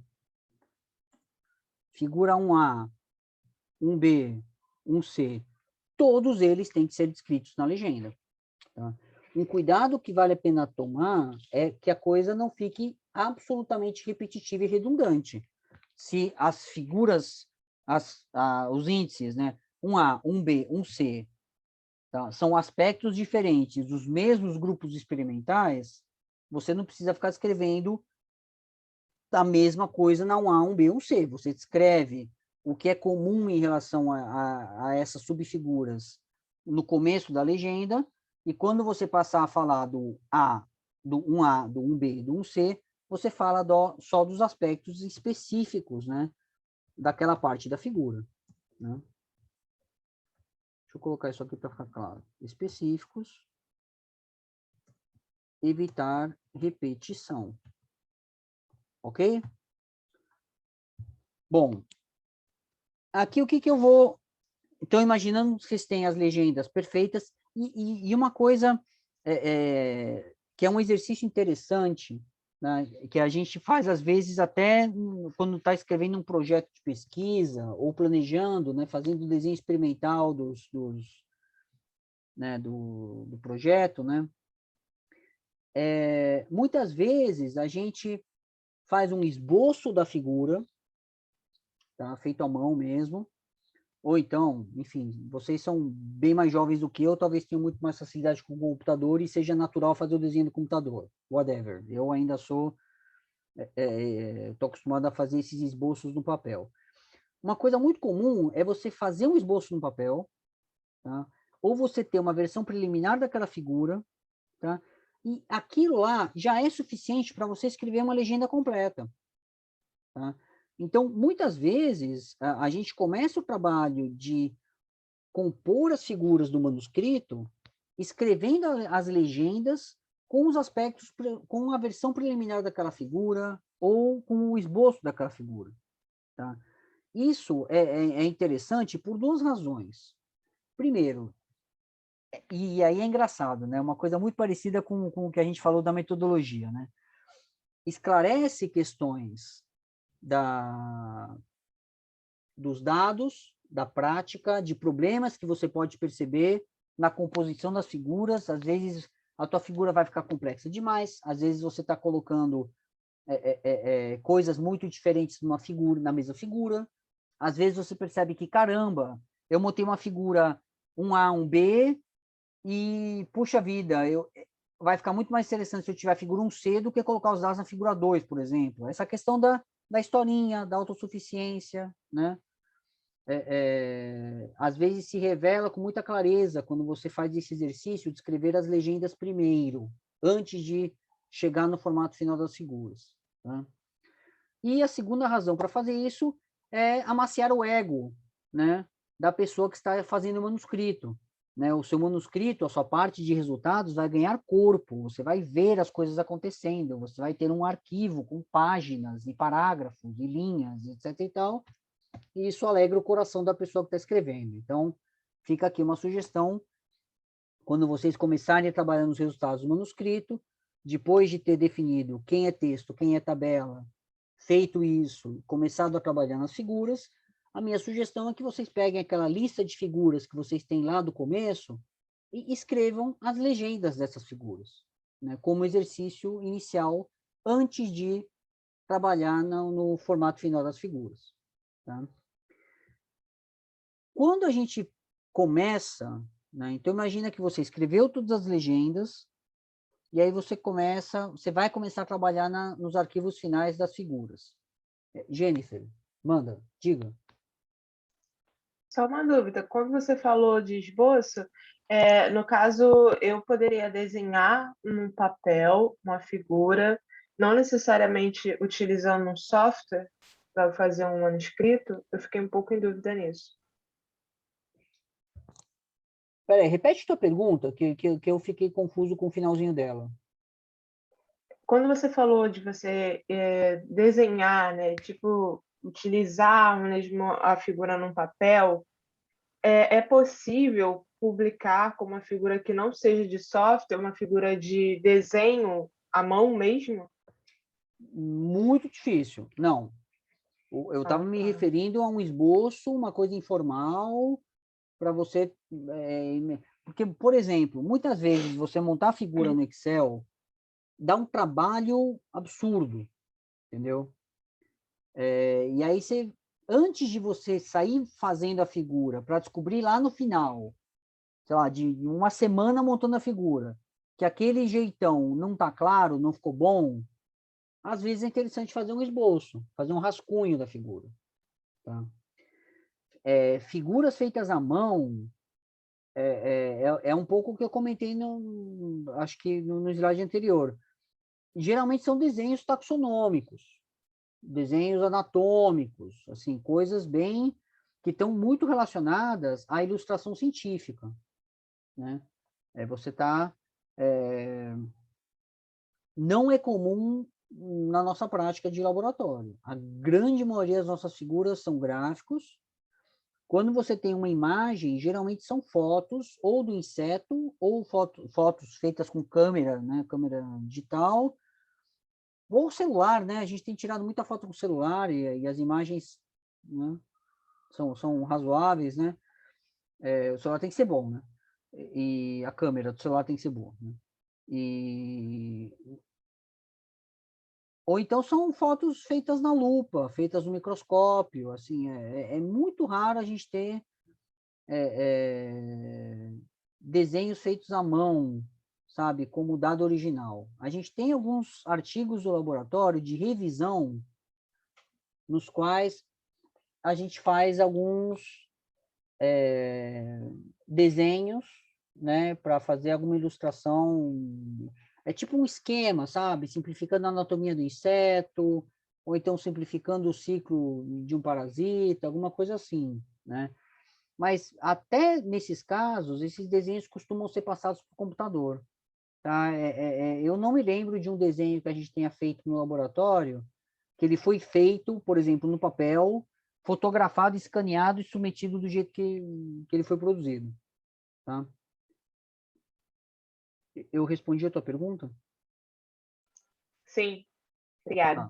figura 1A, 1B, 1C, todos eles têm que ser descritos na legenda. Tá? Um cuidado que vale a pena tomar é que a coisa não fique absolutamente repetitiva e redundante. Se as figuras, os índices, né, 1A, 1B, 1C, tá, são aspectos diferentes dos mesmos grupos experimentais, você não precisa ficar escrevendo a mesma coisa na 1A, 1B, 1C. Você descreve o que é comum em relação a essas subfiguras no começo da legenda, e quando você passar a falar do A, do 1A, do 1B, do 1C, você fala só dos aspectos específicos, né, daquela parte da figura. Né? Deixa eu colocar isso aqui para ficar claro. Específicos, evitar repetição. Ok? Bom, aqui o que eu vou... Então, imaginando que vocês têm as legendas perfeitas, e uma coisa que é um exercício interessante, né, que a gente faz, às vezes, até quando está escrevendo um projeto de pesquisa, ou planejando, né, fazendo o desenho experimental né, do projeto, né, muitas vezes a gente faz um esboço da figura, tá, feito à mão mesmo, ou então, enfim, vocês são bem mais jovens do que eu, talvez tenham muito mais facilidade com o computador e seja natural fazer o desenho do computador, whatever. Eu ainda estou acostumado a fazer esses esboços no papel. Uma coisa muito comum é você fazer um esboço no papel, tá? Ou você ter uma versão preliminar daquela figura, tá? E aquilo lá já é suficiente para você escrever uma legenda completa. Tá? Então, muitas vezes, a gente começa o trabalho de compor as figuras do manuscrito, escrevendo as legendas com os aspectos, com a versão preliminar daquela figura, ou com o esboço daquela figura. Tá? Isso é interessante por duas razões. Primeiro, e aí é engraçado, né? Uma coisa muito parecida com o que a gente falou da metodologia, né? Esclarece questões dos dados, da prática, de problemas que você pode perceber na composição das figuras. Às vezes a tua figura vai ficar complexa demais, às vezes você está colocando coisas muito diferentes numa figura, na mesma figura. Às vezes você percebe que, caramba, eu montei uma figura 1A, 1B, e, puxa vida, vai ficar muito mais interessante se eu tiver a figura 1C do que colocar os dados na figura 2, por exemplo. Essa questão da historinha, da autossuficiência, né? Às vezes se revela com muita clareza quando você faz esse exercício de escrever as legendas primeiro, antes de chegar no formato final das figuras. Tá? E a segunda razão para fazer isso é amaciar o ego, né, da pessoa que está fazendo o manuscrito. Né? O seu manuscrito, a sua parte de resultados vai ganhar corpo, você vai ver as coisas acontecendo, você vai ter um arquivo com páginas e parágrafos e linhas, etc. e tal, e isso alegra o coração da pessoa que está escrevendo. Então, fica aqui uma sugestão, quando vocês começarem a trabalhar nos resultados do manuscrito, depois de ter definido quem é texto, quem é tabela, feito isso, começado a trabalhar nas figuras, a minha sugestão é que vocês peguem aquela lista de figuras que vocês têm lá do começo e escrevam as legendas dessas figuras, né, como exercício inicial, antes de trabalhar no formato final das figuras. Tá? Quando a gente começa, né, então imagina que você escreveu todas as legendas, e aí você vai começar a trabalhar nos arquivos finais das figuras. Jennifer, manda, diga. Só uma dúvida, quando você falou de esboço, no caso, eu poderia desenhar num papel uma figura, não necessariamente utilizando um software para fazer um manuscrito? Eu fiquei um pouco em dúvida nisso. Peraí, repete tua pergunta, que eu fiquei confuso com o finalzinho dela. Quando você falou de você desenhar, né, tipo, utilizar mesmo a figura num papel, é possível publicar com uma figura que não seja de software, uma figura de desenho à mão mesmo? Muito difícil. Não. Eu estava me referindo a um esboço, uma coisa informal, para você... porque, por exemplo, muitas vezes você montar a figura no Excel dá um trabalho absurdo, entendeu? E aí você, antes de você sair fazendo a figura, para descobrir lá no final, sei lá, de uma semana montando a figura, que aquele jeitão não tá claro, não ficou bom, às vezes é interessante fazer um esboço, fazer um rascunho da figura. Tá? Figuras feitas à mão é um pouco o que eu comentei, acho que no slide anterior. Geralmente são desenhos taxonômicos, desenhos anatômicos, assim, coisas bem que estão muito relacionadas à ilustração científica, né? Você está... não é comum na nossa prática de laboratório. A grande maioria das nossas figuras são gráficos. Quando você tem uma imagem, geralmente são fotos ou do inseto, ou fotos feitas com câmera, né, câmera digital, ou celular, né? A gente tem tirado muita foto com celular e as imagens, né, são razoáveis, né? O celular tem que ser bom, né? E a câmera do celular tem que ser boa, né? Ou então são fotos feitas na lupa, feitas no microscópio, assim, é muito raro a gente ter desenhos feitos à mão, sabe, como dado original. A gente tem alguns artigos do laboratório de revisão, nos quais a gente faz alguns desenhos, né, para fazer alguma ilustração. É tipo um esquema, sabe? Simplificando a anatomia do inseto, ou então simplificando o ciclo de um parasita, alguma coisa assim, né? Mas até nesses casos, esses desenhos costumam ser passados para o computador, tá? Eu não me lembro de um desenho que a gente tenha feito no laboratório, que ele foi feito, por exemplo, no papel, fotografado, escaneado e submetido do jeito que ele foi produzido, tá? Eu respondi a tua pergunta? Sim, obrigada.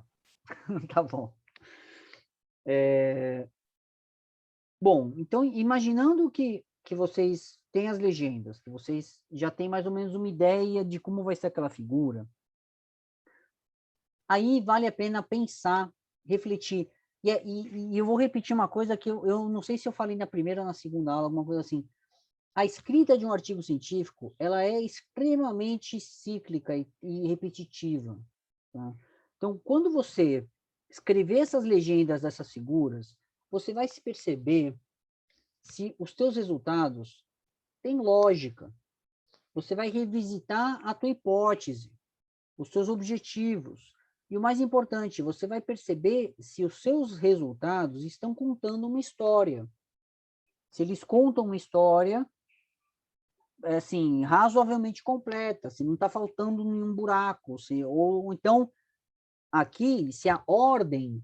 Tá bom. Bom, então, imaginando que vocês têm as legendas, que vocês já têm mais ou menos uma ideia de como vai ser aquela figura, aí vale a pena pensar, refletir. E eu vou repetir uma coisa que eu não sei se eu falei na primeira ou na segunda aula, alguma coisa assim. A escrita de um artigo científico, ela é extremamente cíclica e repetitiva. Tá? Então, quando você escrever essas legendas dessas figuras, você vai se perceber se os teus resultados têm lógica. Você vai revisitar a tua hipótese, os teus objetivos. E o mais importante, você vai perceber se os seus resultados estão contando uma história. Se eles contam uma história, assim, razoavelmente completa, se não está faltando nenhum buraco, ou então, aqui, se a ordem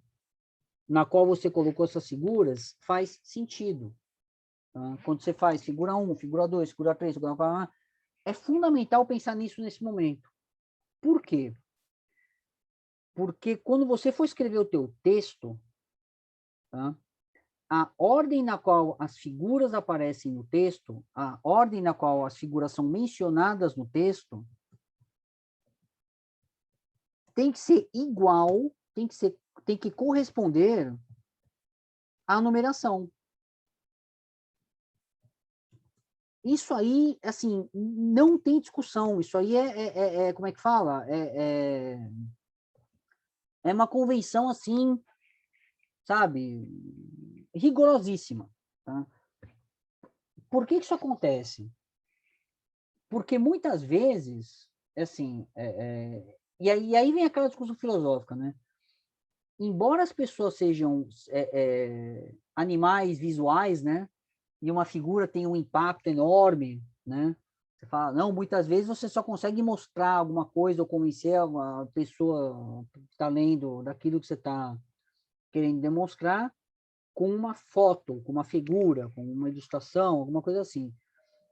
na qual você colocou essas figuras faz sentido. Tá? Quando você faz figura 1, figura 2, figura 3, figura 4, é fundamental pensar nisso nesse momento. Por quê? Porque quando você for escrever o teu texto, tá? A ordem na qual as figuras aparecem no texto, a ordem na qual as figuras são mencionadas no texto, tem que ser igual, tem que corresponder à numeração. Isso aí, assim, não tem discussão. Isso aí como é que fala? É uma convenção, assim, sabe, rigorosíssima. Tá? Por que isso acontece? Porque muitas vezes, assim, e aí vem aquela discussão filosófica, né? Embora as pessoas sejam animais visuais, né? E uma figura tem um impacto enorme, né? Você fala, não, muitas vezes você só consegue mostrar alguma coisa ou convencer uma pessoa que está lendo daquilo que você está querendo demonstrar com uma foto, com uma figura, com uma ilustração, alguma coisa assim.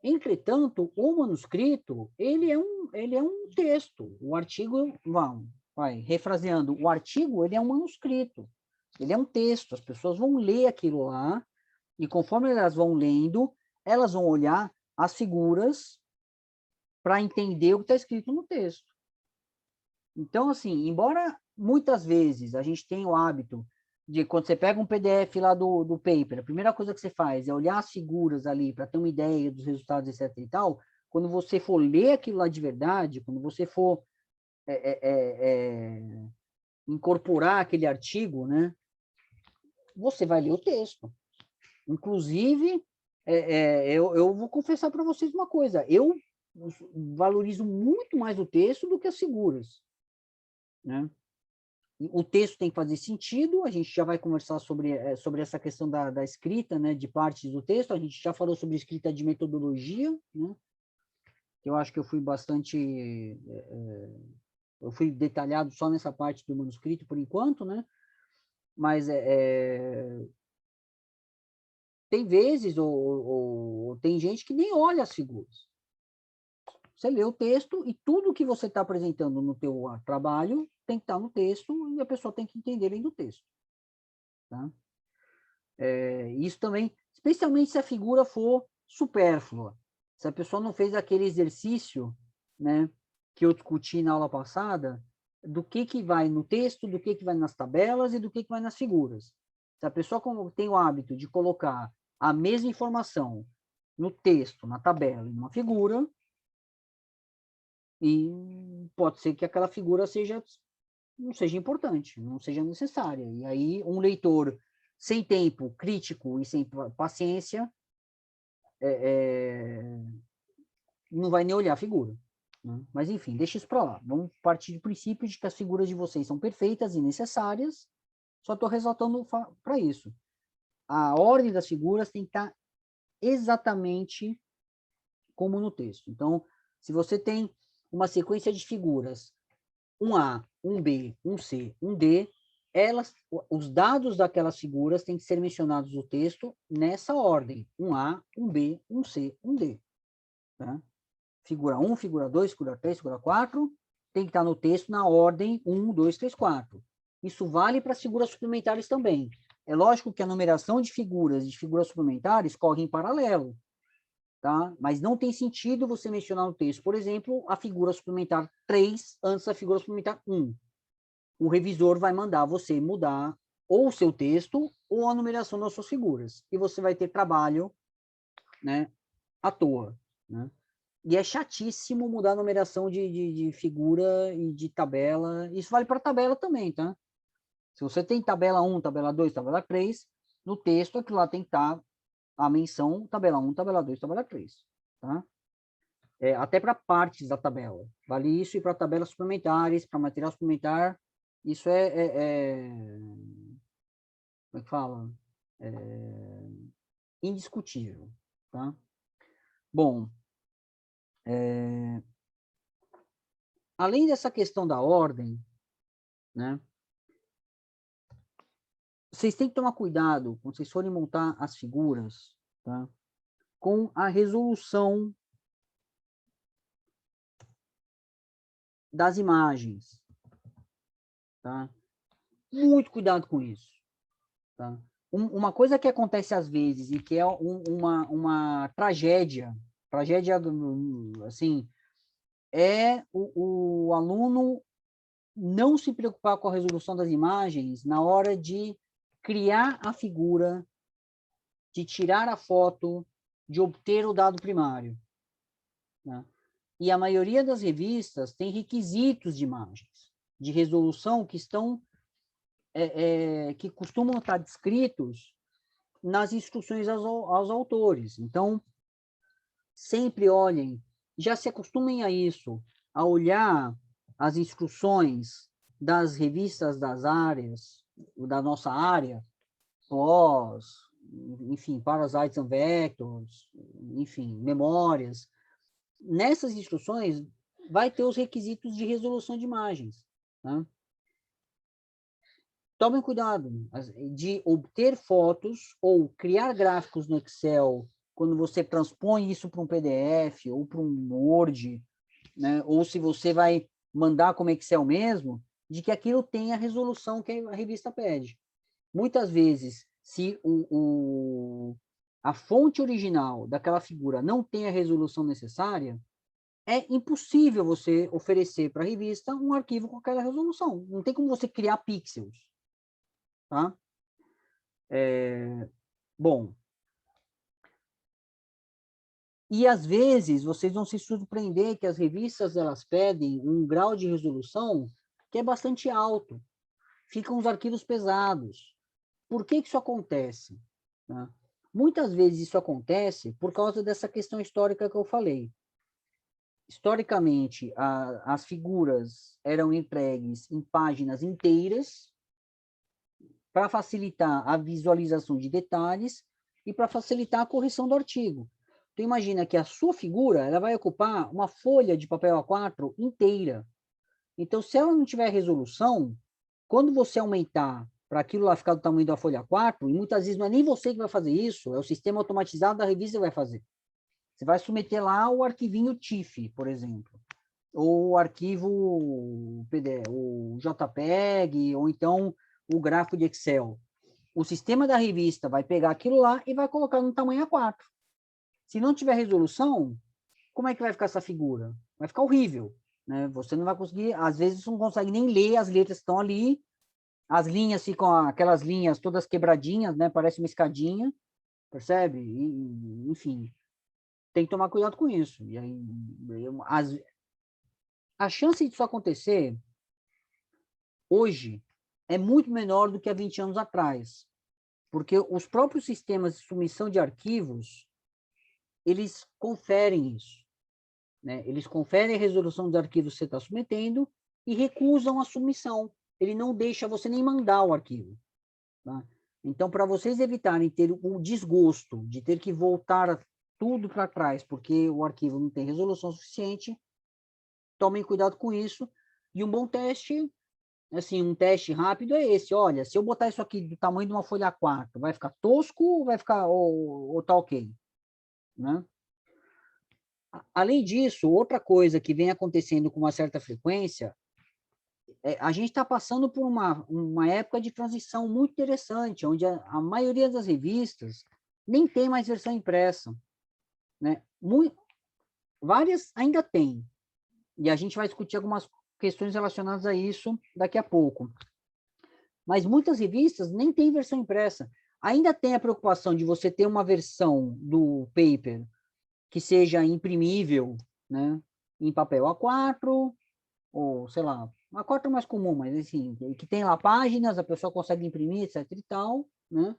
Entretanto, o manuscrito, ele é um texto. O artigo, refraseando, o artigo, ele é um manuscrito. Ele é um texto. As pessoas vão ler aquilo lá, e conforme elas vão lendo, elas vão olhar as figuras para entender o que está escrito no texto. Então, assim, embora muitas vezes a gente tenha o hábito de, quando você pega um PDF lá do paper, a primeira coisa que você faz é olhar as figuras ali para ter uma ideia dos resultados, etc. e tal, quando você for ler aquilo lá de verdade, quando você for incorporar aquele artigo, né, você vai ler o texto. Inclusive, eu vou confessar para vocês uma coisa, eu valorizo muito mais o texto do que as figuras, né? O texto tem que fazer sentido, a gente já vai conversar sobre essa questão da escrita, né, de partes do texto, a gente já falou sobre escrita de metodologia, né, eu acho que eu fui bastante, eu fui detalhado só nessa parte do manuscrito por enquanto, né, mas tem vezes, ou tem gente que nem olha as figuras. Você lê o texto e tudo que você está apresentando no teu trabalho tem que estar no texto e a pessoa tem que entender lendo o texto. Tá? Isso também, especialmente se a figura for supérflua. Se a pessoa não fez aquele exercício, né, que eu discuti na aula passada, do que vai no texto, do que vai nas tabelas e do que vai nas figuras. Se a pessoa tem o hábito de colocar a mesma informação no texto, na tabela e numa figura, e pode ser que aquela figura não seja importante, não seja necessária. E aí um leitor sem tempo crítico e sem paciência não vai nem olhar a figura. Né? Mas, enfim, deixa isso para lá. Vamos partir do princípio de que as figuras de vocês são perfeitas e necessárias, só estou ressaltando para isso. A ordem das figuras tem que estar exatamente como no texto. Então, se você tem uma sequência de figuras, um A, um B, um C, um D, os dados daquelas figuras têm que ser mencionados no texto nessa ordem. Um A, um B, um C, um D. Tá? Figura 1, figura 2, figura 3, figura 4, tem que estar no texto na ordem 1, 2, 3, 4. Isso vale para as figuras suplementares também. É lógico que a numeração de figuras suplementares corre em paralelo. Tá? Mas não tem sentido você mencionar no texto, por exemplo, a figura suplementar 3 antes da figura suplementar 1. O revisor vai mandar você mudar ou o seu texto ou a numeração das suas figuras. E você vai ter trabalho, né, à toa. Né? E é chatíssimo mudar a numeração de figura e de tabela. Isso vale para tabela também, tá? Se você tem tabela 1, tabela 2, tabela 3, no texto aquilo lá tem que estar a menção tabela 1, tabela 2, tabela 3. Tá? Até para partes da tabela. Vale isso e para tabelas suplementares, para material suplementar, Isso como é que fala? Indiscutível, tá? Bom, além dessa questão da ordem, né? Vocês têm que tomar cuidado quando vocês forem montar as figuras, tá? Com a resolução das imagens, tá? Muito cuidado com isso, tá? Uma coisa que acontece às vezes e que é uma tragédia, assim, é o aluno não se preocupar com a resolução das imagens na hora de criar a figura, de tirar a foto, de obter o dado primário, né? E a maioria das revistas tem requisitos de imagens, de resolução que estão, que costumam estar descritos nas instruções aos autores. Então, sempre olhem, já se acostumem a isso, a olhar as instruções das revistas das áreas, da nossa área, PLOS, enfim, Parasites and Vectors, enfim, memórias. Nessas instruções, vai ter os requisitos de resolução de imagens, tá? Tomem cuidado de obter fotos ou criar gráficos no Excel quando você transpõe isso para um PDF ou para um Word, né? Ou se você vai mandar como Excel mesmo, de que aquilo tem a resolução que a revista pede. Muitas vezes, se a fonte original daquela figura não tem a resolução necessária, é impossível você oferecer para a revista um arquivo com aquela resolução. Não tem como você criar pixels, tá? Bom, e às vezes vocês vão se surpreender que as revistas elas pedem um grau de resolução que é bastante alto. Ficam os arquivos pesados. Por que isso acontece? Né? Muitas vezes isso acontece por causa dessa questão histórica que eu falei. Historicamente, as figuras eram entregues em páginas inteiras para facilitar a visualização de detalhes e para facilitar a correção do artigo. Então, imagina que a sua figura ela vai ocupar uma folha de papel A4 inteira. Então, se ela não tiver resolução, quando você aumentar para aquilo lá ficar do tamanho da folha A4, e muitas vezes não é nem você que vai fazer isso, é o sistema automatizado da revista que vai fazer. Você vai submeter lá o arquivinho TIFF, por exemplo, ou o arquivo PDF, o JPEG, ou então o gráfico de Excel. O sistema da revista vai pegar aquilo lá e vai colocar no tamanho A4. Se não tiver resolução, como é que vai ficar essa figura? Vai ficar horrível, né? Você não vai conseguir, às vezes não consegue nem ler as letras que estão ali, as linhas ficam aquelas linhas todas quebradinhas, né? Parece uma escadinha, percebe? Enfim, tem que tomar cuidado com isso. E aí, a chance disso acontecer hoje é muito menor do que há 20 anos atrás, porque os próprios sistemas de submissão de arquivos, eles conferem isso, né? Eles conferem a resolução dos arquivos que você está submetendo e recusam a submissão. Ele não deixa você nem mandar o arquivo, tá? Então, para vocês evitarem ter o desgosto de ter que voltar tudo para trás, porque o arquivo não tem resolução suficiente, tomem cuidado com isso. E um bom teste, assim, um teste rápido é esse. Olha, se eu botar isso aqui do tamanho de uma folha A4, vai ficar tosco ou vai ficar, ou tá ok? Né? Além disso, outra coisa que vem acontecendo com uma certa frequência, a gente está passando por uma época de transição muito interessante, onde a maioria das revistas nem tem mais versão impressa, né? Várias ainda tem, e a gente vai discutir algumas questões relacionadas a isso daqui a pouco. Mas muitas revistas nem têm versão impressa. Ainda tem a preocupação de você ter uma versão do paper que seja imprimível, né, em papel A4, ou, sei lá, A4 é mais comum, mas, assim, que tem lá páginas, a pessoa consegue imprimir, etc e tal, né?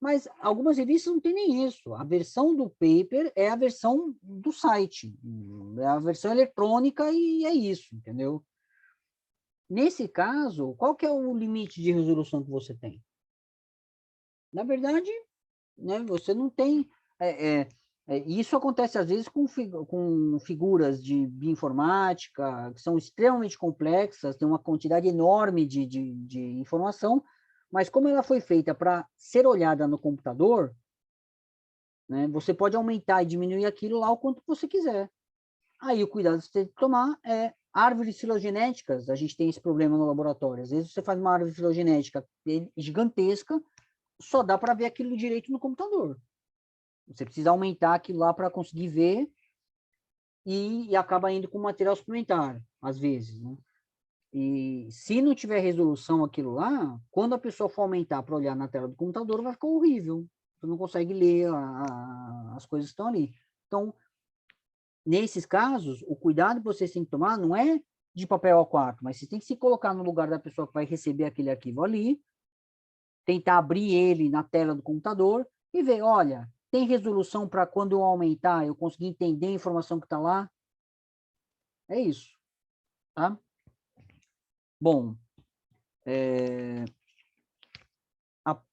Mas algumas revistas não tem nem isso. A versão do paper é a versão do site, é a versão eletrônica e é isso, entendeu? Nesse caso, qual que é o limite de resolução que você tem? Na verdade, né, você não tem... isso acontece, às vezes, com figuras de bioinformática, que são extremamente complexas, tem uma quantidade enorme de informação, mas como ela foi feita para ser olhada no computador, né, você pode aumentar e diminuir aquilo lá o quanto você quiser. Aí o cuidado que você tem que tomar é árvores filogenéticas. A gente tem esse problema no laboratório. Às vezes você faz uma árvore filogenética gigantesca, só dá para ver aquilo direito no computador. Você precisa aumentar aquilo lá para conseguir ver e acaba indo com material suplementar, às vezes, né? E se não tiver resolução aquilo lá, quando a pessoa for aumentar para olhar na tela do computador, vai ficar horrível. Você não consegue ler as coisas que estão ali. Então, nesses casos, o cuidado que vocês têm que tomar não é de papel A4, mas você tem que se colocar no lugar da pessoa que vai receber aquele arquivo ali, tentar abrir ele na tela do computador e ver, olha, tem resolução para quando eu aumentar, eu conseguir entender a informação que está lá? É isso, tá? Bom,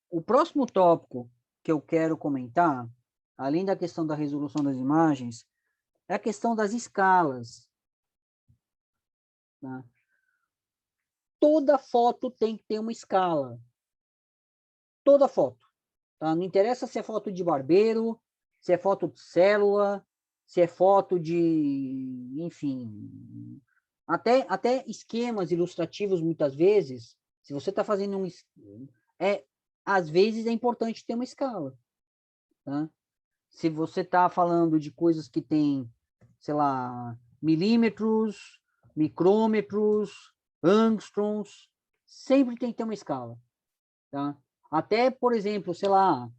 o próximo tópico que eu quero comentar, além da questão da resolução das imagens, é a questão das escalas. Tá? Toda foto tem que ter uma escala. Toda foto. Tá? Não interessa se é foto de barbeiro, se é foto de célula, se é foto de... Enfim... Até esquemas ilustrativos, muitas vezes, se você está fazendo às vezes é importante ter uma escala. Tá? Se você está falando de coisas que tem, sei lá, milímetros, micrômetros, angstroms, sempre tem que ter uma escala. Tá? Até, por exemplo, sei lá,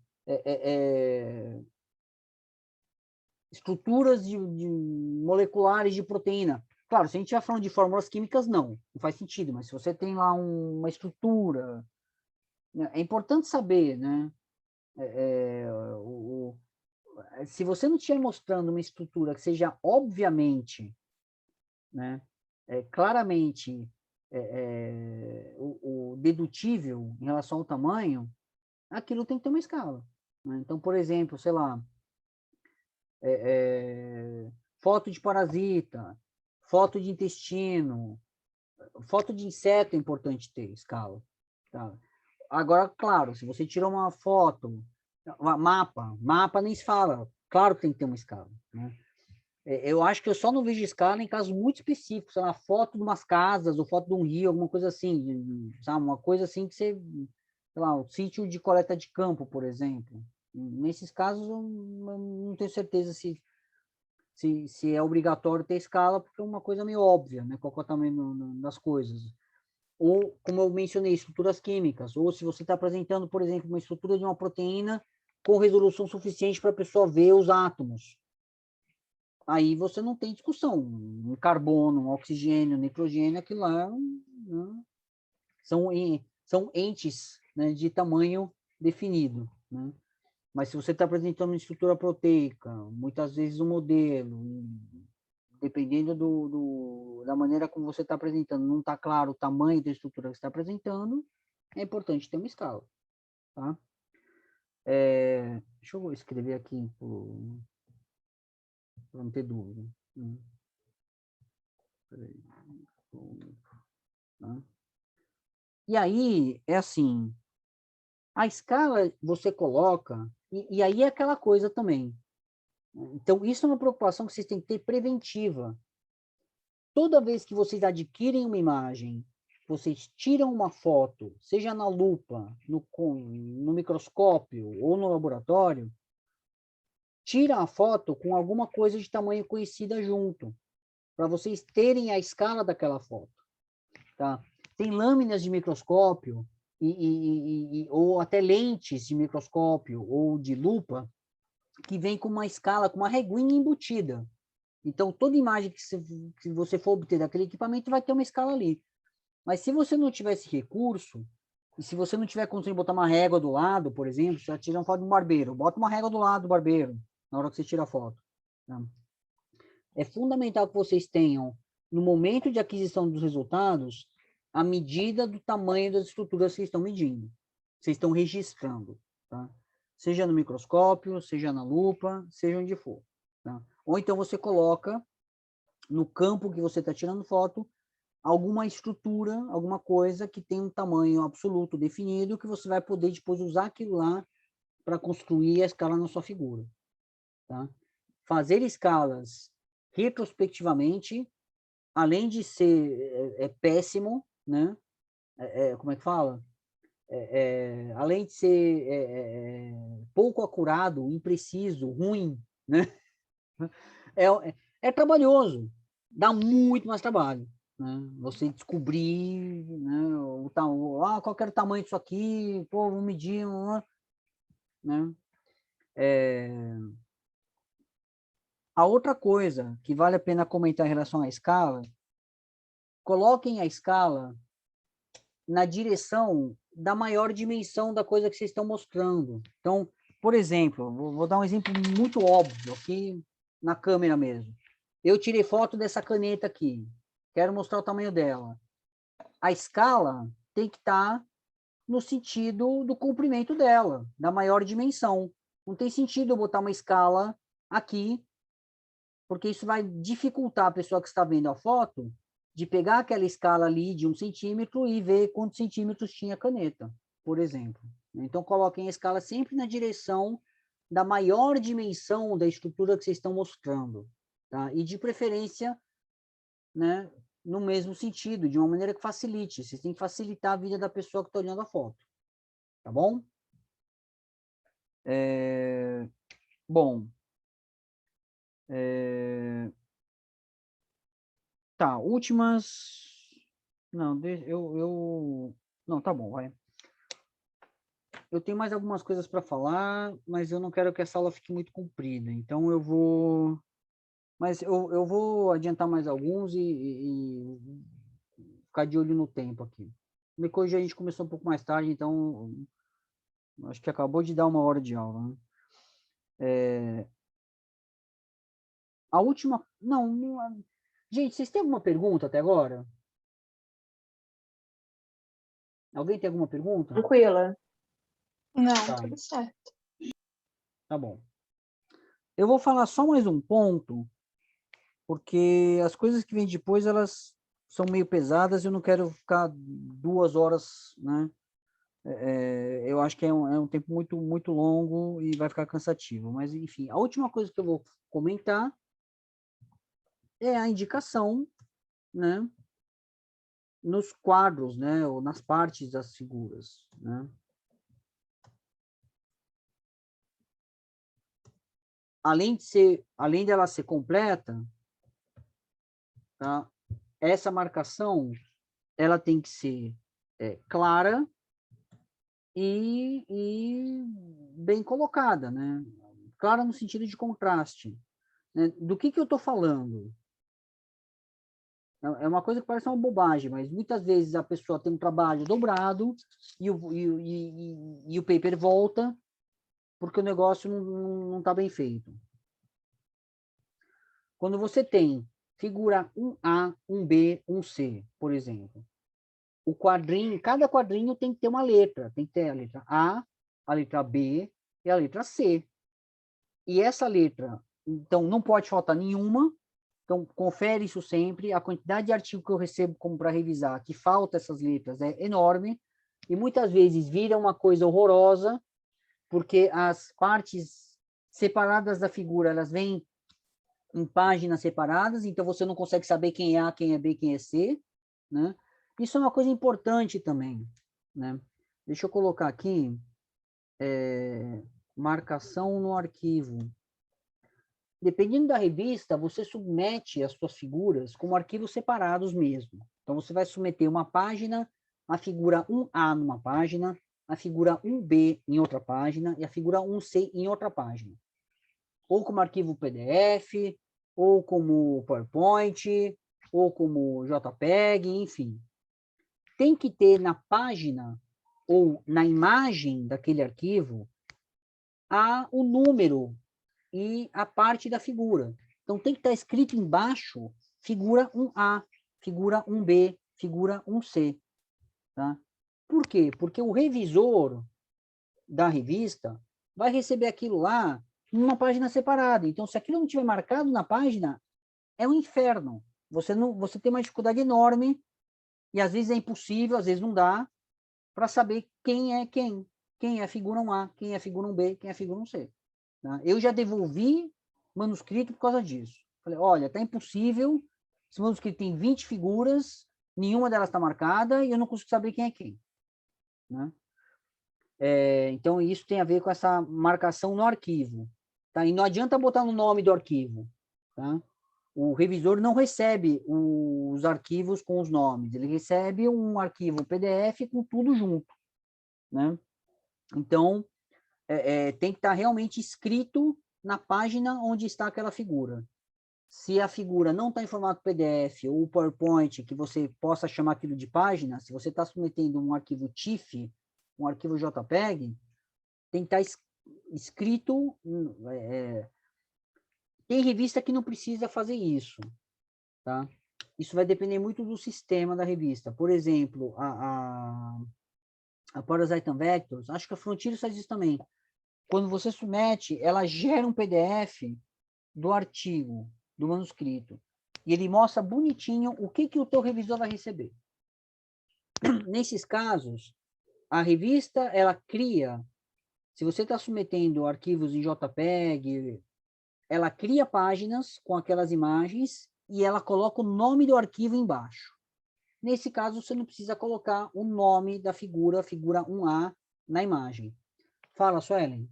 estruturas moleculares de proteína. Claro, se a gente estiver falando de fórmulas químicas, não faz sentido, mas se você tem lá uma estrutura, né, é importante saber, né? Se você não estiver mostrando uma estrutura que seja obviamente, né, claramente o dedutível em relação ao tamanho, aquilo tem que ter uma escala. Né? Então, por exemplo, sei lá, foto de parasita, foto de intestino, foto de inseto é importante ter escala. Tá? Agora, claro, se você tirou uma foto, mapa nem se fala, claro que tem que ter uma escala. Né? Eu acho que eu só não vejo escala em casos muito específicos, sei lá, foto de umas casas, ou foto de um rio, alguma coisa assim, sabe? Uma coisa assim que você, sei lá, um sítio de coleta de campo, por exemplo. Nesses casos, eu não tenho certeza se é obrigatório ter escala, porque é uma coisa meio óbvia, né? Qual é o tamanho das coisas. Ou, como eu mencionei, estruturas químicas, ou se você está apresentando, por exemplo, uma estrutura de uma proteína com resolução suficiente para a pessoa ver os átomos. Aí você não tem discussão. Um carbono, um oxigênio, um nitrogênio, aquilo lá né, são entes, né, de tamanho definido. Né? Mas se você está apresentando uma estrutura proteica, muitas vezes um modelo, dependendo da maneira como você está apresentando, não está claro o tamanho da estrutura que você está apresentando, é importante ter uma escala. Tá? Deixa eu escrever aqui para não ter dúvida. Tá? E aí, é assim, a escala você coloca, e aí é aquela coisa também. Então, isso é uma preocupação que vocês têm que ter preventiva. Toda vez que vocês adquirem uma imagem, vocês tiram uma foto, seja na lupa, no microscópio ou no laboratório, tira a foto com alguma coisa de tamanho conhecida junto, para vocês terem a escala daquela foto. Tá? Tem lâminas de microscópio ou até lentes de microscópio ou de lupa que vem com uma escala, com uma reguinha embutida. Então, toda imagem que você for obter daquele equipamento vai ter uma escala ali. Mas se você não tiver esse recurso, e se você não tiver condição de botar uma régua do lado, por exemplo, você vai tirar uma foto de um barbeiro, bota uma régua do lado do barbeiro, na hora que você tira a foto. Tá? É fundamental que vocês tenham, no momento de aquisição dos resultados, a medida do tamanho das estruturas que vocês estão medindo, vocês estão registrando, tá? Seja no microscópio, seja na lupa, seja onde for, tá? Ou então você coloca no campo que você está tirando foto alguma estrutura, alguma coisa que tem um tamanho absoluto definido, que você vai poder depois usar aquilo lá para construir a escala na sua figura, tá? Fazer escalas retrospectivamente, além de ser péssimo, né? Como é que fala? Além de ser pouco acurado, impreciso, ruim, né? É trabalhoso, dá muito mais trabalho, né? Você descobrir, né, qual que era o tamanho disso aqui, pô, vou medir, né? A outra coisa que vale a pena comentar em relação à escala, coloquem a escala na direção da maior dimensão da coisa que vocês estão mostrando. Então, por exemplo, vou dar um exemplo muito óbvio aqui na câmera mesmo. Eu tirei foto dessa caneta aqui, quero mostrar o tamanho dela. A escala tem que estar no sentido do comprimento dela, da maior dimensão. Não tem sentido eu botar uma escala aqui, porque isso vai dificultar a pessoa que está vendo a foto de pegar aquela escala ali de 1 centímetro e ver quantos centímetros tinha a caneta, por exemplo. Então, coloquem a escala sempre na direção da maior dimensão da estrutura que vocês estão mostrando, tá? E, de preferência, né, no mesmo sentido, de uma maneira que facilite. Vocês têm que facilitar a vida da pessoa que está olhando a foto, tá bom? Bom, tá, últimas... Não, não, tá bom, vai. Eu tenho mais algumas coisas para falar, mas eu não quero que essa aula fique muito comprida, então eu vou... Mas eu vou adiantar mais alguns e ficar de olho no tempo aqui. Hoje a gente começou um pouco mais tarde, então acho que acabou de dar 1 hora de aula, né? A última... Não... Gente, vocês têm alguma pergunta até agora? Alguém tem alguma pergunta? Tranquila. Não, Tá. tudo certo. Tá bom. Eu vou falar só mais um ponto, porque as coisas que vêm depois, elas são meio pesadas, eu não quero ficar 2 horas, né? Eu acho que é um tempo muito, muito longo e vai ficar cansativo. Mas, enfim, a última coisa que eu vou comentar é a indicação, né, nos quadros, né, ou nas partes das figuras, né? Além dela ser completa, tá? Essa marcação, ela tem que ser clara e bem colocada, né? Clara no sentido de contraste, né? Do que eu estou falando? É uma coisa que parece uma bobagem, mas muitas vezes a pessoa tem um trabalho dobrado e o paper volta porque o negócio não está bem feito. Quando você tem figura 1A, 1B, 1C, por exemplo, o quadrinho, cada quadrinho tem que ter uma letra, tem que ter a letra A, a letra B e a letra C. E essa letra, então, não pode faltar nenhuma, então confere isso sempre. A quantidade de artigo que eu recebo como para revisar, que falta essas letras, é enorme, e muitas vezes vira uma coisa horrorosa, porque as partes separadas da figura, elas vêm em páginas separadas, então você não consegue saber quem é A, quem é B, quem é C, né? Isso é uma coisa importante também, né? Deixa eu colocar aqui, marcação no arquivo. Dependendo da revista, você submete as suas figuras como arquivos separados mesmo. Então, você vai submeter uma página, a figura 1A numa página, a figura 1B em outra página e a figura 1C em outra página. Ou como arquivo PDF, ou como PowerPoint, ou como JPEG, enfim. Tem que ter na página ou na imagem daquele arquivo o número e a parte da figura. Então, tem que estar escrito embaixo figura 1A, figura 1B, figura 1C. Tá? Por quê? Porque o revisor da revista vai receber aquilo lá numa página separada. Então, se aquilo não tiver marcado na página, é um inferno. Você tem uma dificuldade enorme, e às vezes é impossível, às vezes não dá, para saber quem é quem. Quem é a figura 1A, quem é a figura 1B, quem é a figura 1C. Tá? Eu já devolvi manuscrito por causa disso. Falei, olha, tá impossível, esse manuscrito tem 20 figuras, nenhuma delas está marcada, e eu não consigo saber quem é quem. Né? Então, isso tem a ver com essa marcação no arquivo. Tá? E não adianta botar no nome do arquivo. Tá? O revisor não recebe os arquivos com os nomes, ele recebe um arquivo PDF com tudo junto. Né? Então, tem que estar realmente escrito na página onde está aquela figura. Se a figura não está em formato PDF ou PowerPoint, que você possa chamar aquilo de página, se você está submetendo um arquivo TIFF, um arquivo JPEG, tem que estar escrito... tem revista que não precisa fazer isso, tá? Isso vai depender muito do sistema da revista. Por exemplo, a Parasite and Vectors, acho que a Frontier faz isso também. Quando você submete, ela gera um PDF do artigo, do manuscrito, e ele mostra bonitinho o que o teu revisor vai receber. Nesses casos, a revista, ela cria, se você está submetendo arquivos em JPEG, ela cria páginas com aquelas imagens e ela coloca o nome do arquivo embaixo. Nesse caso, você não precisa colocar o nome da figura 1A, na imagem. Fala, Suelen.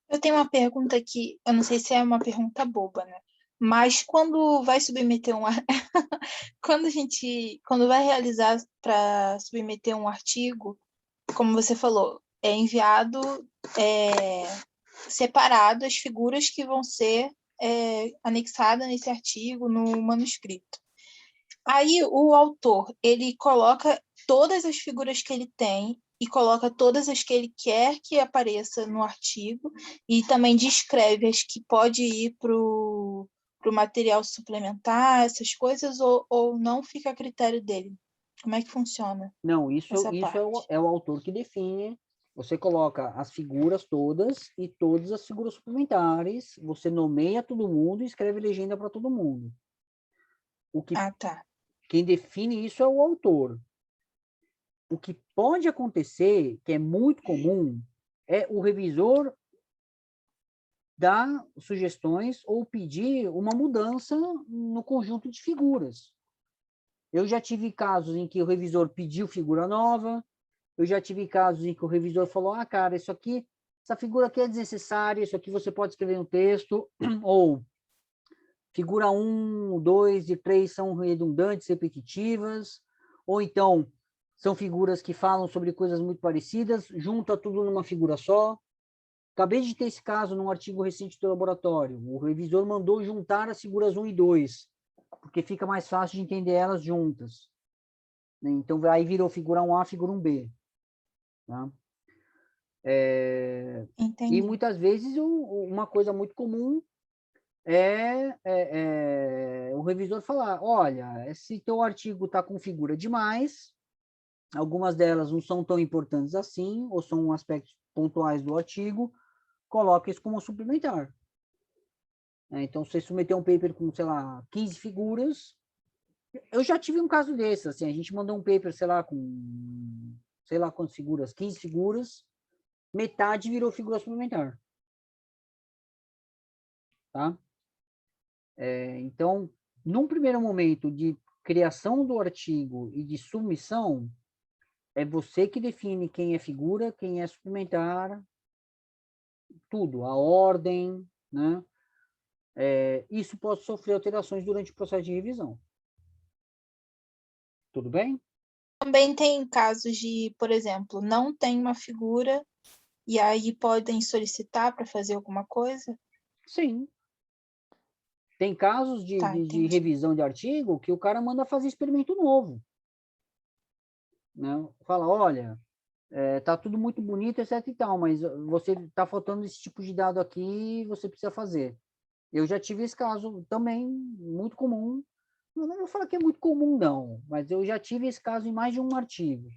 Eu tenho uma pergunta aqui, eu não sei se é uma pergunta boba, né? Mas quando vai submeter quando vai realizar para submeter um artigo, como você falou, é enviado separado as figuras que vão ser anexadas nesse artigo, no manuscrito. Aí o autor, ele coloca todas as figuras que ele tem e coloca todas as que ele quer que apareça no artigo e também descreve as que pode ir para o material suplementar, essas coisas, ou não fica a critério dele? Como é que funciona Não, isso essa parte? é o autor que define. Você coloca as figuras todas e todas as figuras suplementares, você nomeia todo mundo e escreve legenda para todo mundo. Ah, tá. Quem define isso é o autor. O que pode acontecer, que é muito comum, é o revisor dar sugestões ou pedir uma mudança no conjunto de figuras. Eu já tive casos em que o revisor pediu figura nova, eu já tive casos em que o revisor falou, cara, essa figura aqui é desnecessária, isso aqui você pode escrever no texto, ou figura 1, 2 e 3 são redundantes, repetitivas, ou então são figuras que falam sobre coisas muito parecidas, junta tudo numa figura só. Acabei de ter esse caso num artigo recente do laboratório. O revisor mandou juntar as figuras 1 e 2, porque fica mais fácil de entender elas juntas. Então, aí virou figura 1A, figura 1B. Tá? E muitas vezes uma coisa muito comum o revisor falar, olha, esse teu artigo está com figura demais, algumas delas não são tão importantes assim, ou são aspectos pontuais do artigo, coloca isso como suplementar. Então, você submeteu um paper com, sei lá, 15 figuras, eu já tive um caso desse, assim, a gente mandou um paper, sei lá, com, sei lá quantas figuras, 15 figuras, metade virou figura suplementar. Tá? Então, num primeiro momento de criação do artigo e de submissão, é você que define quem é figura, quem é suplementar, tudo, a ordem, né? Isso pode sofrer alterações durante o processo de revisão. Tudo bem? Também tem casos de, por exemplo, não tem uma figura e aí podem solicitar para fazer alguma coisa? Sim. Tem casos Tá, de revisão de artigo que o cara manda fazer experimento novo. Né? Fala, olha, tá tudo muito bonito, etc e tal, mas você tá faltando esse tipo de dado aqui, você precisa fazer. Eu já tive esse caso também, muito comum. eu não vou falar que é muito comum, não, mas eu já tive esse caso em mais de um artigo.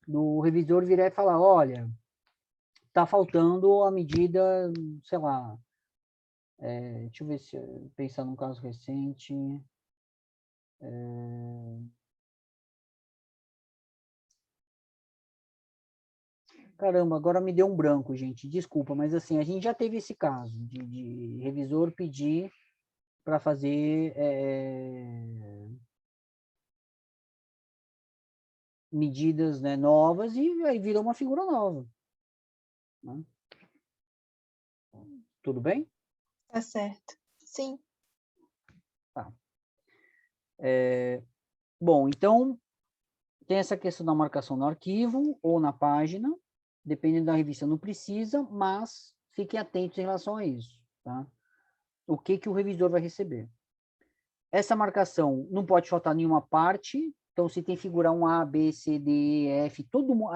Do revisor virar e falar, olha, está faltando a medida, sei lá, deixa eu ver se pensar num caso recente. Caramba, agora me deu um branco, gente. Desculpa, mas assim, a gente já teve esse caso de revisor pedir para fazer medidas, né, novas e aí virou uma figura nova. Né? Tudo bem? Tá certo. Sim. Tá. Bom, então, tem essa questão da marcação no arquivo ou na página, dependendo da revista, não precisa, mas fiquem atentos em relação a isso, tá? O que o revisor vai receber. Essa marcação não pode faltar nenhuma parte, então se tem figura 1A, B, C, D, E, F,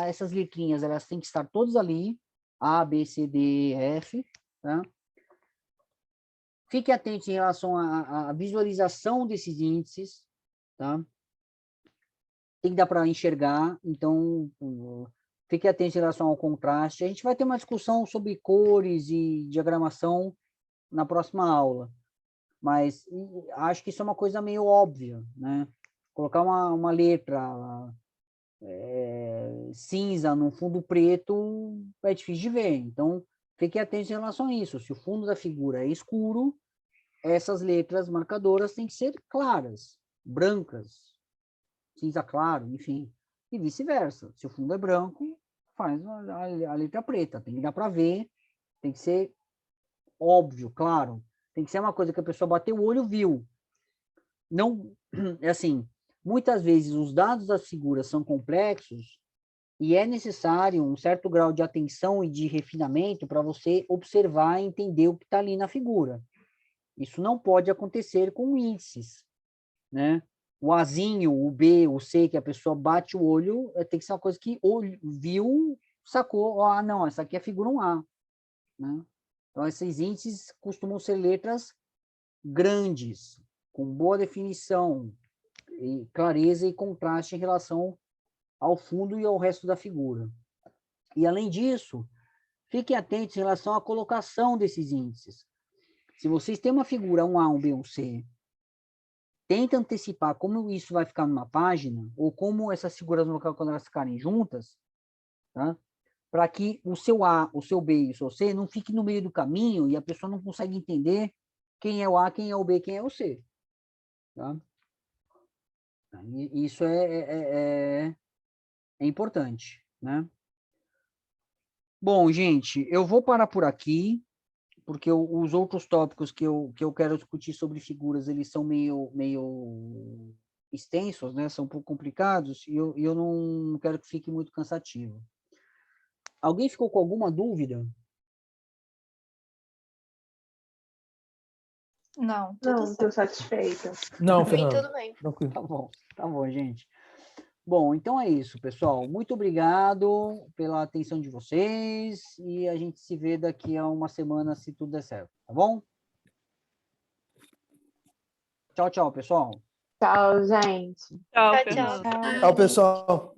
essas letrinhas, elas têm que estar todas ali, A, B, C, D, E, F, tá? Fique atento em relação à visualização desses índices, tá? Tem que dar para enxergar, então fique atento em relação ao contraste. A gente vai ter uma discussão sobre cores e diagramação na próxima aula, mas acho que isso é uma coisa meio óbvia, né? Colocar uma letra cinza no fundo preto é difícil de ver, então fique atento em relação a isso. Se o fundo da figura é escuro, essas letras marcadoras têm que ser claras, brancas, cinza claro, enfim, e vice-versa. Se o fundo é branco, faz a letra preta, tem que dar para ver, tem que ser óbvio, claro, tem que ser uma coisa que a pessoa bateu o olho, viu. Não, é assim, muitas vezes os dados das figuras são complexos e é necessário um certo grau de atenção e de refinamento para você observar e entender o que está ali na figura. Isso não pode acontecer com índices, né? O Azinho, o B, o C, que a pessoa bate o olho, tem que ser uma coisa que viu, sacou, não, essa aqui é a figura 1A. Né? Então, esses índices costumam ser letras grandes, com boa definição, e clareza e contraste em relação ao fundo e ao resto da figura. E, além disso, fiquem atentos em relação à colocação desses índices. Se vocês têm uma figura 1A, 1B, 1C, tenta antecipar como isso vai ficar numa página, ou como essas figuras vão ficar quando elas ficarem juntas, tá? Para que o seu A, o seu B e o seu C não fique no meio do caminho e a pessoa não consegue entender quem é o A, quem é o B, quem é o C. Tá? Isso é importante, né? Bom, gente, eu vou parar por aqui, porque os outros tópicos que eu quero discutir sobre figuras, eles são meio extensos, né? São um pouco complicados, e eu não quero que fique muito cansativo. Alguém ficou com alguma dúvida? Não, Não, tudo estou certo. satisfeita. Não, Pra mim, Fernando. tudo bem. Tranquilo. Tá bom, gente. Bom, então é isso, pessoal. Muito obrigado pela atenção de vocês e a gente se vê daqui a uma semana, se tudo der certo, tá bom? Tchau, tchau, pessoal. Tchau, gente. Tchau, Tchau, Fernando. tchau. Tchau, pessoal.